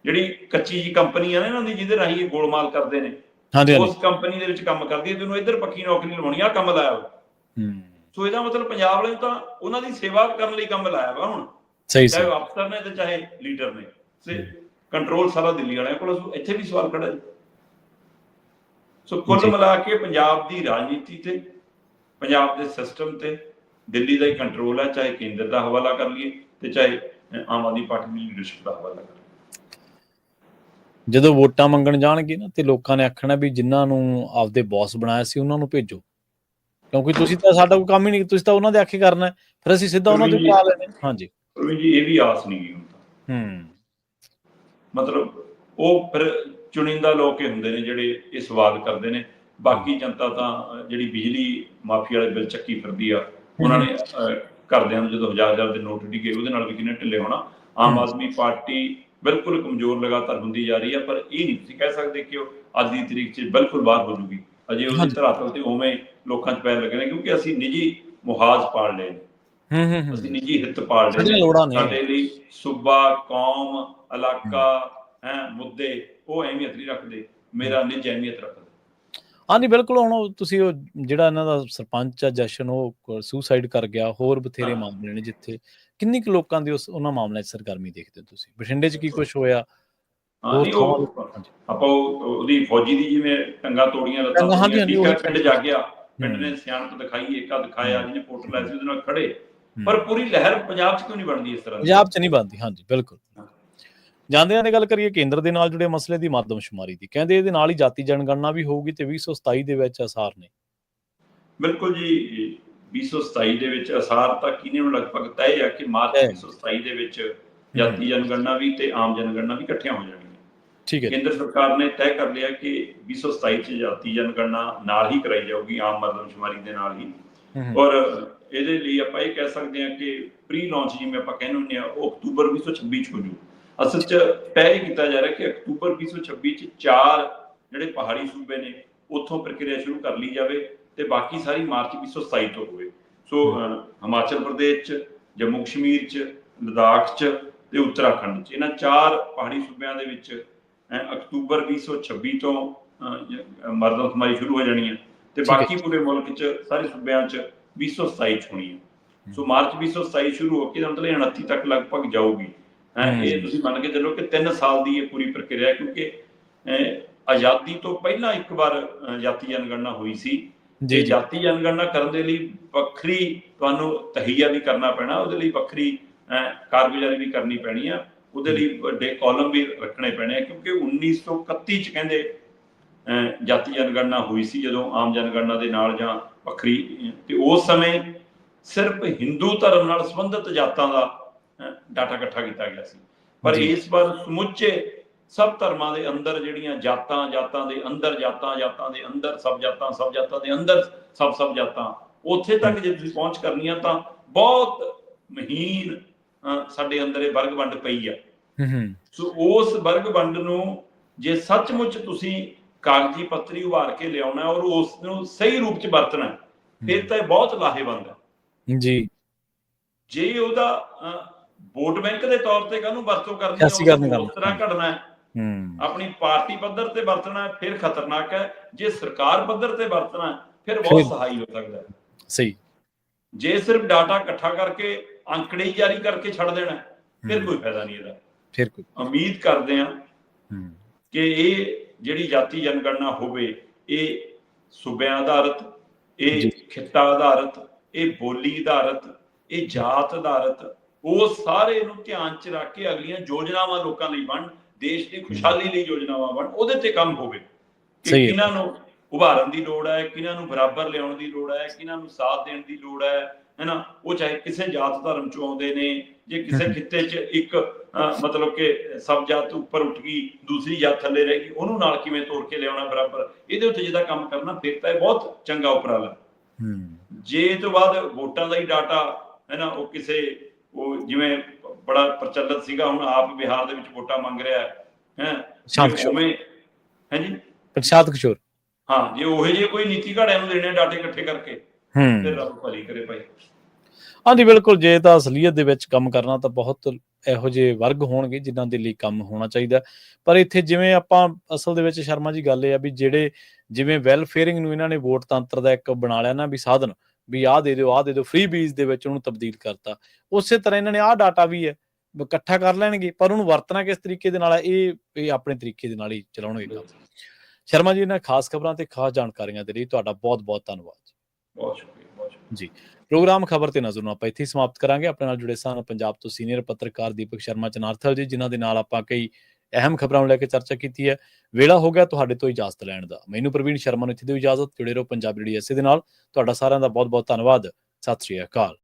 ਜਿਹੜੀ ਕੱਚੀ ਜੀ ਕੰਪਨੀ ਆ ਨਾ ਇਹਨਾਂ ਦੀ, ਜਿਹਦੇ ਰਾਹੀਂ ਇਹ ਗੋਲਮਾਲ ਕਰਦੇ ਨੇ, ਉਸ ਕੰਪਨੀ ਦੇ ਵਿੱਚ ਕੰਮ ਕਰਦੀ ਹੈ, ਤੇ ਉਹਨੂੰ ਇੱਧਰ ਪੱਕੀ ਨੌਕਰੀ ਲਵਾਉਣੀ ਆ, ਕੰਮ ਲਾਇਆ ਵਾ। ਸੋ ਇਹਦਾ ਮਤਲਬ ਪੰਜਾਬ ਵਾਲੇ ਤਾਂ ਉਹਨਾਂ ਦੀ ਸੇਵਾ ਕਰਨ ਲਈ ਕੰਮ ਲਾਇਆ ਵਾ ਹੁਣ, ਚਾਹੇ ਉਹ ਅਫਸਰ ਨੇ ਤੇ ਚਾਹੇ ਲੀਡਰ ਨੇ। ਕੰਟਰੋਲ ਸਾਰਾ ਦਿੱਲੀ ਵਾਲਿਆਂ ਕੋਲ। ਇੱਥੇ ਵੀ ਸਵਾਲ ਖੜਾ ਜੀ। ਸੋ ਕੁੱਲ ਮਿਲਾ ਕੇ ਪੰਜਾਬ ਦੀ ਰਾਜਨੀਤੀ ਤੇ, ਪੰਜਾਬ ਦੇ ਸਿਸਟਮ ਤੇ ਦਿੱਲੀ ਦਾ ਹੀ ਕੰਟਰੋਲ ਹੈ, ਚਾਹੇ ਕੇਂਦਰ ਦਾ ਹਵਾਲਾ ਕਰ ਲਈਏ ਤੇ ਚਾਹੇ ਆਮ ਆਦਮੀ ਪਾਰਟੀ ਦੀ ਲੀਡਰਸ਼ਿਪ ਦਾ ਹਵਾਲਾ ਕਰ ਲਈਏ। ਜਦੋਂ ਵੋਟਾਂ ਮੰਗਣ ਜਾਣਗੇ ਨਾ, ਤੇ ਲੋਕਾਂ ਨੇ ਆਖਣਾ ਵੀ ਜਿਨ੍ਹਾਂ ਨੂੰ ਆਪਦੇ ਬੌਸ ਬਣਾਇਆ ਸੀ ਉਹਨਾਂ ਨੂੰ ਭੇਜੋ, ਕਿਉਂਕਿ ਤੁਸੀਂ ਤਾਂ ਸਾਡਾ ਕੋਈ ਕੰਮ ਹੀ ਨਹੀਂ, ਤੁਸੀਂ ਤਾਂ ਉਹਨਾਂ ਦੇ ਆਖੇ ਕਰਨਾ, ਫਿਰ ਅਸੀਂ ਸਿੱਧਾ ਉਹਨਾਂ ਦੇ ਪਾ ਲੈਣੇ। ਹਾਂਜੀ ਜੀ, ਇਹ ਵੀ ਆਸ ਨਹੀਂ ਗਈ ਹੁਣ। ਮਤਲਬ ਉਹ ਫਿਰ ਚੁਣਿੰਦਾ ਲੋਕ ਹੀ ਹੁੰਦੇ ਨੇ ਜਿਹੜੇ ਇਹ ਸਵਾਲ ਕਰਦੇ ਨੇ। ਬਾਕੀ ਜਨਤਾ ਤਾਂ ਜਿਹੜੀ ਬਿਜਲੀ ਮਾਫੀ ਵਾਲੇ ਬਿੱਲ ਚੱਕੀ ਫਿਰਦੀ ਆ, ਉਹਨਾਂ ਨੇ ਘਰਦਿਆਂ ਨੂੰ ਜਦੋਂ 1000 ਦੇ ਨੋਟ ਡਿੱਗੇ, ਉਹਦੇ ਨਾਲ ਵੀ ਕਿੰਨੇ ਢਿੱਲੇ ਹੋਣਾ। ਆਮ ਆਦਮੀ ਪਾਰਟੀ ਬਿਲਕੁਲ ਕਮਜ਼ੋਰ ਲਗਾਤਾਰ ਹੁੰਦੀ ਜਾ ਰਹੀ ਹੈ, ਪਰ ਇਹ ਨਹੀਂ ਤੁਸੀਂ ਕਹਿ ਸਕਦੇ ਕਿ ਉਹ ਅੱਜ ਦੀ ਤਰੀਕ 'ਚ ਬਿਲਕੁਲ ਬਾਹਰ ਹੋ ਜੂਗੀ। ਅਜੇ ਉਹਦੀ ਧਰਾਤਲ ਤੇ ਉਵੇਂ ਲੋਕਾਂ 'ਚ ਪੈਰ ਲੱਗੇ ਨੇ, ਕਿਉਂਕਿ ਅਸੀਂ ਨਿੱਜੀ ਮੁਹਾਜ਼ ਪਾਲ ਲਏ ਨੇ, ਅਸੀਂ ਨਿੱਜੀ ਹਿੱਤ ਪਾਲ ਲਏ ਨੇ। ਸਾਡੇ ਲਈ ਸੂਬਾ, ਕੌਮ, ਇਲਾਕਾ ਮੁੱਦੇ ਉਹ ਅਹਿਮੀਅਤ ਨਹੀਂ ਰੱਖਦੇ, ਮੇਰਾ ਨਿੱਜ ਅਹਿਮੀਅਤ ਰੱਖਦਾ। ਹਾਂਜੀ ਬਿਲਕੁਲ। ਹੁਣ ਤੁਸੀਂ ਉਹ ਜਿਹੜਾ ਇਹਨਾਂ ਦਾ ਸਰਪੰਚ ਆ ਜਸ਼ਨ, ਉਹ ਸੁਸਾਈਡ ਕਰ ਗਿਆ, ਹੋਰ ਬਥੇਰੇ ਮਾਮਲੇ ਨੇ ਜਿੱਥੇ ਕਿੰਨੀ ਕੁ ਲੋਕਾਂ ਦੀ ਉਹਨਾਂ ਮਾਮਲਿਆਂ 'ਚ ਸਰਗਰਮੀ ਦੇਖਦੇ ਹੋ ਤੁਸੀਂ? ਬਠਿੰਡੇ 'ਚ ਕੀ ਕੁਛ ਹੋਇਆ? ਆਪਾਂ ਉਹਦੀ ਫੌਜੀ ਦੀ ਜਿਵੇਂ ਟੰਗਾਂ ਤੋੜੀਆਂ, ਲੱਤਾਂ ਤੋੜੀਆਂ, ਠੀਕ ਹੈ, ਪਿੰਡ ਜਾਗਿਆ, ਪਿੰਡ ਨੇ ਸਿਆਣਪ ਦਿਖਾਈ, ਏਕਾ ਦਿਖਾਇਆ, ਜਿਹਨੇ ਵੋਟ ਲਾਇਆ ਸੀ ਉਹਦੇ ਨਾਲ ਖੜੇ। ਪਰ ਪੂਰੀ ਲਹਿਰ ਪੰਜਾਬ 'ਚ ਕਿਉਂ ਨਹੀਂ ਬਣਦੀ ਇਸ ਤਰ੍ਹਾਂ? ਪੰਜਾਬ 'ਚ ਨਹੀਂ ਬਣਦੀ। ਹਾਂਜੀ ਬਿਲਕੁਲ। ਜਾਂਦਿਆਂ ਦੀ ਗੱਲ ਕਰੀਏ ਕੇਂਦਰ ਦੇ ਨਾਲ ਜੁੜੇ ਮਸਲੇ ਦੀ ਮਰਦਮਸ਼ੁਮਾਰੀ ਦੀ, ਕਹਿੰਦੇ ਇਹਦੇ ਨਾਲ ਹੀ ਜਾਤੀ ਜਨਗਣਨਾ ਵੀ ਹੋਊਗੀ ਤੇ 2027 ਦੇ ਵਿੱਚ ਅਸਾਰ ਨੇ। ਬਿਲਕੁਲ ਜੀ, 2027 ਦੇ ਵਿੱਚ ਅਸਾਰ ਤਾਂ ਕਿਹਨੇ ਨੂੰ ਲਗਭਗ ਤੈਅ ਹੈ ਕਿ ਮਾਰਚ 2027 ਦੇ ਵਿੱਚ ਜਾਤੀ ਜਨਗਣਨਾ ਵੀ ਤੇ ਆਮ ਜਨਗਣਨਾ ਵੀ ਇਕੱਠੀਆਂ ਹੋ ਜਾਣਗੀਆਂ। ਠੀਕ ਹੈ। ਕੇਂਦਰ ਸਰਕਾਰ ਨੇ ਤੈਅ ਕਰ ਲਿਆ ਕਿ 2027 'ਚ ਜਾਤੀ ਜਨਗਣਨਾ ਨਾਲ ਹੀ ਕਰਾਈ ਜਾਊਗੀ, ਆਮ ਮਰਦਮਸ਼ੁਮਾਰੀ ਦੇ ਨਾਲ ਹੀ। ਔਰ ਇਹਦੇ ਲਈ ਆਪਾਂ ਇਹ ਕਹਿ ਸਕਦੇ ਹਾਂ ਕਿ ਪ੍ਰੀ ਲਾਂਚ ਜਿਵੇਂ ਆਪਾਂ ਕਹਿੰਦੇ ਹੁੰਦੇ ਹਾਂ, ਉਹ ਅਕਤੂਬਰ 2026 'ਚ ਹੋ ਜੂ। ਅਸਲ 'ਚ ਤੈਅ ਕੀਤਾ ਜਾ ਰਿਹਾ ਕਿ ਅਕਤੂਬਰ 2026 'ਚ 4 ਜਿਹੜੇ ਪਹਾੜੀ ਸੂਬੇ ਨੇ ਉੱਥੋਂ ਪ੍ਰਕਿਰਿਆ ਸ਼ੁਰੂ ਕਰ ਲਈ ਜਾਵੇ, ਤੇ ਬਾਕੀ ਸਾਰੀ ਮਾਰਚ 2027 ਤੋਂ ਹੋਵੇ। ਸੋ ਹਿਮਾਚਲ ਪ੍ਰਦੇਸ਼ 'ਚ, ਜੰਮੂ ਕਸ਼ਮੀਰ 'ਚ, ਲਦਾਖ 'ਚ ਤੇ ਉੱਤਰਾਖੰਡ 'ਚ, ਇਹਨਾਂ 4 ਪਹਾੜੀ ਸੂਬਿਆਂ ਦੇ ਵਿੱਚ ਅਕਤੂਬਰ 2026 ਤੋਂ ਮਰਦਮਸ਼ੁਮਾਰੀ ਸ਼ੁਰੂ ਹੋ ਜਾਣੀ ਹੈ, ਤੇ ਬਾਕੀ ਪੂਰੇ ਮੁਲਕ 'ਚ ਸਾਰੇ ਸੂਬਿਆਂ 'ਚ 2027 'ਚ ਹੋਣੀ ਹੈ। ਸੋ ਮਾਰਚ 2027 ਸ਼ੁਰੂ ਹੋ ਕੇ ਮਤਲਬ 29 ਤੱਕ ਲਗਭਗ ਜਾਊਗੀ। ਇਹ ਤੁਸੀਂ ਮੰਨ ਕੇ ਚੱਲੋ ਕਿ 3 ਸਾਲ ਦੀ ਇਹ ਪੂਰੀ ਪ੍ਰਕਿਰਿਆ, ਕਿਉਂਕਿ ਆਜ਼ਾਦੀ ਤੋਂ ਪਹਿਲਾਂ ਇੱਕ ਵਾਰ ਜਾਤੀ ਜਨਗਣਨਾ ਹੋਈ ਸੀ, ਤੇ ਜਾਤੀ ਜਨਗਣਨਾ ਕਰਨ ਦੇ ਲਈ ਵੱਖਰੀ ਤੁਹਾਨੂੰ ਤਹੀਆ ਵੀ ਕਰਨਾ ਪੈਣਾ, ਉਹਦੇ ਲਈ ਵੱਖਰੀ ਕਾਰਗੁਜ਼ਾਰੀ ਵੀ ਕਰਨੀ ਪੈਣੀ ਆ, ਉਹਦੇ ਲਈ ਵੱਡੇ ਕਾਲਮ ਵੀ ਰੱਖਣੇ ਪੈਣੇ ਆ, ਕਿਉਂਕਿ 1931 'ਚ ਕਹਿੰਦੇ ਜਾਤੀ ਜਨਗਣਨਾ ਹੋਈ ਸੀ, ਜਦੋਂ ਆਮ ਜਨਗਣਨਾ ਦੇ ਨਾਲ ਜਾਂ ਵੱਖਰੀ, ਤੇ ਉਸ ਸਮੇਂ ਸਿਰਫ ਹਿੰਦੂ ਧਰਮ ਨਾਲ ਸੰਬੰਧਿਤ ਜਾਤਾਂ ਦਾ ਡਾਟਾ ਇਕੱਠਾ ਕੀਤਾ ਗਿਆ ਸੀ। ਪਰ ਇਸ ਵਾਰ ਸਮੁੱਚੇ ਸਭ ਧਰਮਾਂ ਦੇ ਅੰਦਰ ਜਿਹੜੀਆਂ ਜਾਤਾਂ, ਜਾਤਾਂ ਦੇ ਅੰਦਰ ਜਾਤਾਂ, ਜਾਤਾਂ ਦੇ ਅੰਦਰ ਸਭ ਜਾਤਾਂ, ਸਭ ਜਾਤਾਂ ਦੇ ਅੰਦਰ ਸਭ ਜਾਤਾਂ, ਉੱਥੇ ਤੱਕ ਜੇ ਤੁਸੀਂ ਪਹੁੰਚ ਕਰਨੀ ਆ ਤਾਂ ਬਹੁਤ ਮਹੀਨ ਸਾਡੇ ਅੰਦਰ ਇਹ ਵਰਗ ਵੰਡ ਪਈ ਆ। ਸੋ ਉਸ ਵਰਗ ਵੰਡ ਨੂੰ ਜੇ ਸੱਚਮੁੱਚ ਤੁਸੀਂ ਕਾਗਜ਼ੀ ਪੱਤਰੀ ਉਭਾਰ ਕੇ ਲਿਆਉਣਾ ਔਰ ਉਸ ਨੂੰ ਸਹੀ ਰੂਪ ਚ ਵਰਤਣਾ, ਫਿਰ ਤਾਂ ਇਹ ਬਹੁਤ ਲਾਹੇਵੰਦ ਹੈ ਜੀ। ਜੇ ਉਹਦਾ ਵੋਟ ਬੈਂਕ ਦੇ ਤੌਰ ਤੇ ਕਾਹਨੂੰ ਵਰਤੋਂ ਕਰਨੀ ਸਿਆਸੀ ਹੈ, ਕਰਨ ਉਸ ਤਰ੍ਹਾਂ ਘੜਨਾ ਹੈ, ਆਪਣੀ ਪਾਰਟੀ ਪੱਧਰ ਤੇ ਵਰਤਣਾ ਹੈ, ਫਿਰ ਖਤਰਨਾਕ ਹੈ। ਜੇ ਸਰਕਾਰ ਪੱਧਰ ਤੇ ਵਰਤਣਾ ਫਿਰ ਬਹੁਤ ਸਹਾਈ ਹੋ ਸਕਦਾ ਹੈ। ਸਹੀ। ਜੇ ਸਿਰਫ ਡਾਟਾ ਇਕੱਠਾ ਕਰਕੇ ਅੰਕੜੇ ਹੀ ਜਾਰੀ ਕਰਕੇ ਛੱਡ ਦੇਣਾ ਫਿਰ ਕੋਈ ਫਾਇਦਾ ਨਹੀਂ ਇਹਦਾ। ਫਿਰ ਕੋਈ ਉਮੀਦ ਕਰਦੇ ਹਾਂ ਕਿ ਇਹ ਜਿਹੜੀ ਜਾਤੀ ਜਨਗਣਨਾ ਹੋਵੇ, ਇਹ ਸੂਬਿਆਂ ਆਧਾਰਿਤ, ਇਹ ਖਿੱਤਾ ਆਧਾਰਿਤ, ਇਹ ਬੋਲੀ ਆਧਾਰਿਤ, ਇਹ ਜਾਤ ਆਧਾਰਿਤ, ਉਹ ਸਾਰੇ ਨੂੰ ਧਿਆਨ ਚ ਰੱਖ ਕੇ ਅਗਲੀਆਂ ਯੋਜਨਾਵਾਂ ਲੋਕਾਂ ਲਈ ਬਣ, ਦੇਸ਼ ਦੀ ਖੁਸ਼ਹਾਲੀ ਲਈ ਯੋਜਨਾਵਾਂ ਬਣ, ਉਹਦੇ ਤੇ ਕੰਮ ਹੋਵੇ ਕਿ ਕਿਹਨਾਂ ਨੂੰ ਉਭਾਰਨ ਦੀ ਲੋੜ ਹੈ, ਕਿਹਨਾਂ ਨੂੰ ਬਰਾਬਰ ਲਿਆਉਣ ਦੀ ਲੋੜ ਹੈ, ਕਿਹਨਾਂ ਨੂੰ ਸਾਥ ਦੇਣ ਦੀ ਲੋੜ ਹੈ ਨਾ। ਉਹ ਚਾਹੇ ਕਿਸੇ ਜਾਤ ਧਰਮ ਚੋਂ ਆਉਂਦੇ ਨੇ, ਜੇ ਕਿਸੇ ਖਿੱਤੇ ਚ ਇੱਕ ਮਤਲਬ ਕਿ ਸਭ ਜਾਤ ਉੱਪਰ ਉੱਠ ਗਈ, ਦੂਸਰੀ ਜਾਤ ਥੱਲੇ ਰਹਿ ਗਈ, ਉਹਨੂੰ ਨਾਲ ਕਿਵੇਂ ਤੋੜ ਕੇ ਲਿਆਉਣਾ ਬਰਾਬਰ, ਇਹਦੇ ਉੱਤੇ ਜਿਹਦਾ ਕੰਮ ਕਰਨਾ, ਫਿਰ ਤਾਂ ਇਹ ਬਹੁਤ ਚੰਗਾ ਉਪਰਾਲਾ। ਜੇ ਇਹ ਤੋਂ ਬਾਅਦ ਵੋਟਾਂ ਦਾ ਹੀ ਡਾਟਾ ਹੈ ਨਾ, ਉਹ ਕਿਸੇ ਉਹ ਜਿਵੇਂ ਬੜਾ ਪ੍ਰਚਲਿਤ ਸੀਗਾ, ਹੁਣ ਆਪ ਬਿਹਾਰ ਦੇ ਵਿੱਚ ਵੋਟਾਂ ਮੰਗ ਰਿਹਾ ਹੈ ਪ੍ਰਸ਼ਾਂਤ ਕਿਸ਼ੋਰ, ਹਾਂ, ਜੇ ਉਹੇ ਜਿਹੇ ਕੋਈ ਨੀਤੀ ਘੜਿਆਂ ਨੂੰ ਦੇਣੇ ਡਾਟੇ ਇਕੱਠੇ ਕਰਕੇ, ਫਿਰ ਰੱਬ ਭਲੀ ਕਰੇ ਭਾਈ। ਹਾਂਜੀ ਬਿਲਕੁਲ। ਜੇ ਤਾਂ ਅਸਲੀਅਤ ਦੇ ਵਿੱਚ ਕੰਮ ਕਰਨਾ ਤਾਂ ਬਹੁਤ ਇਹੋ ਜਿਹੇ ਵਰਗ ਹੋਣਗੇ ਜਿਨ੍ਹਾਂ ਦੇ ਲਈ ਕੰਮ ਹੋਣਾ ਚਾਹੀਦਾ। ਪਰ ਇੱਥੇ ਜਿਵੇਂ ਆਪਾਂ ਅਸਲ ਦੇ ਵਿੱਚ ਸ਼ਰਮਾ ਜੀ ਗੱਲ ਇਹ ਆ ਵੀ ਜਿਹੜੇ ਜਿਵੇਂ ਵੈਲਫੇਅਰਿੰਗ ਨੂੰ ਇਹਨਾਂ ਨੇ ਵੋਟ ਤੰਤਰ ਦਾ ਇੱਕ ਬਣਾ ਲਿਆ ਨਾ ਵੀ ਸਾਧਨ, ਵੀ ਆਹ ਦੇ ਦਿਓ ਆਹ ਦੇ ਦਿਓ, ਫ੍ਰੀ ਬੀਜ ਦੇ ਵਿੱਚ ਉਹਨੂੰ ਤਬਦੀਲ ਕਰਤਾ, ਉਸੇ ਤਰ੍ਹਾਂ ਇਹਨਾਂ ਨੇ ਆਹ ਡਾਟਾ ਵੀ ਹੈ ਇਕੱਠਾ ਕਰ ਲੈਣਗੇ, ਪਰ ਉਹਨੂੰ ਵਰਤਣਾ ਕਿਸ ਤਰੀਕੇ ਦੇ ਨਾਲ ਹੈ ਇਹ ਆਪਣੇ ਤਰੀਕੇ ਦੇ ਨਾਲ ਹੀ ਚਲਾਉਣਗੇ ਕੰਮ। ਸ਼ਰਮਾ ਜੀ, ਇਹਨਾਂ ਖਾਸ ਖਬਰਾਂ ਤੇ ਖਾਸ ਜਾਣਕਾਰੀਆਂ ਦੇ ਲਈ ਤੁਹਾਡਾ ਬਹੁਤ ਬਹੁਤ ਧੰਨਵਾਦ। ਬਹੁਤ ਸ਼ੁਕਰੀਆ ਜੀ। ਪ੍ਰੋਗਰਾਮ ਖਬਰ ਤੇ ਨਜ਼ਰ ਨੂੰ ਆਪਾਂ ਇੱਥੇ ਸਮਾਪਤ ਕਰਾਂਗੇ। ਆਪਣੇ ਨਾਲ ਜੁੜੇ ਸਨ ਪੰਜਾਬ ਤੋਂ ਸੀਨੀਅਰ ਪੱਤਰਕਾਰ ਦੀਪਕ ਸ਼ਰਮਾ ਚਨਾਰਥਲ ਜੀ, ਜਿਨ੍ਹਾਂ ਦੇ ਨਾਲ ਆਪਾਂ ਕਈ ਅਹਿਮ ਖਬਰਾਂ ਨੂੰ ਲੈ ਕੇ ਚਰਚਾ ਕੀਤੀ ਹੈ। ਵੇਲਾ ਹੋ ਗਿਆ ਤੁਹਾਡੇ ਤੋਂ ਇਜਾਜ਼ਤ ਲੈਣ ਦਾ। ਮੈਨੂੰ ਪ੍ਰਵੀਨ ਸ਼ਰਮਾ ਨੂੰ ਇੱਥੇ ਦਿਓ ਇਜਾਜ਼ਤ। ਜੁੜੇ ਰਹੋ ਪੰਜਾਬੀ DSA ਦੇ ਨਾਲ। ਤੁਹਾਡਾ ਸਾਰਿਆਂ ਦਾ ਬਹੁਤ ਬਹੁਤ ਧੰਨਵਾਦ। ਸਤਿ ਸ਼੍ਰੀ ਅਕਾਲ।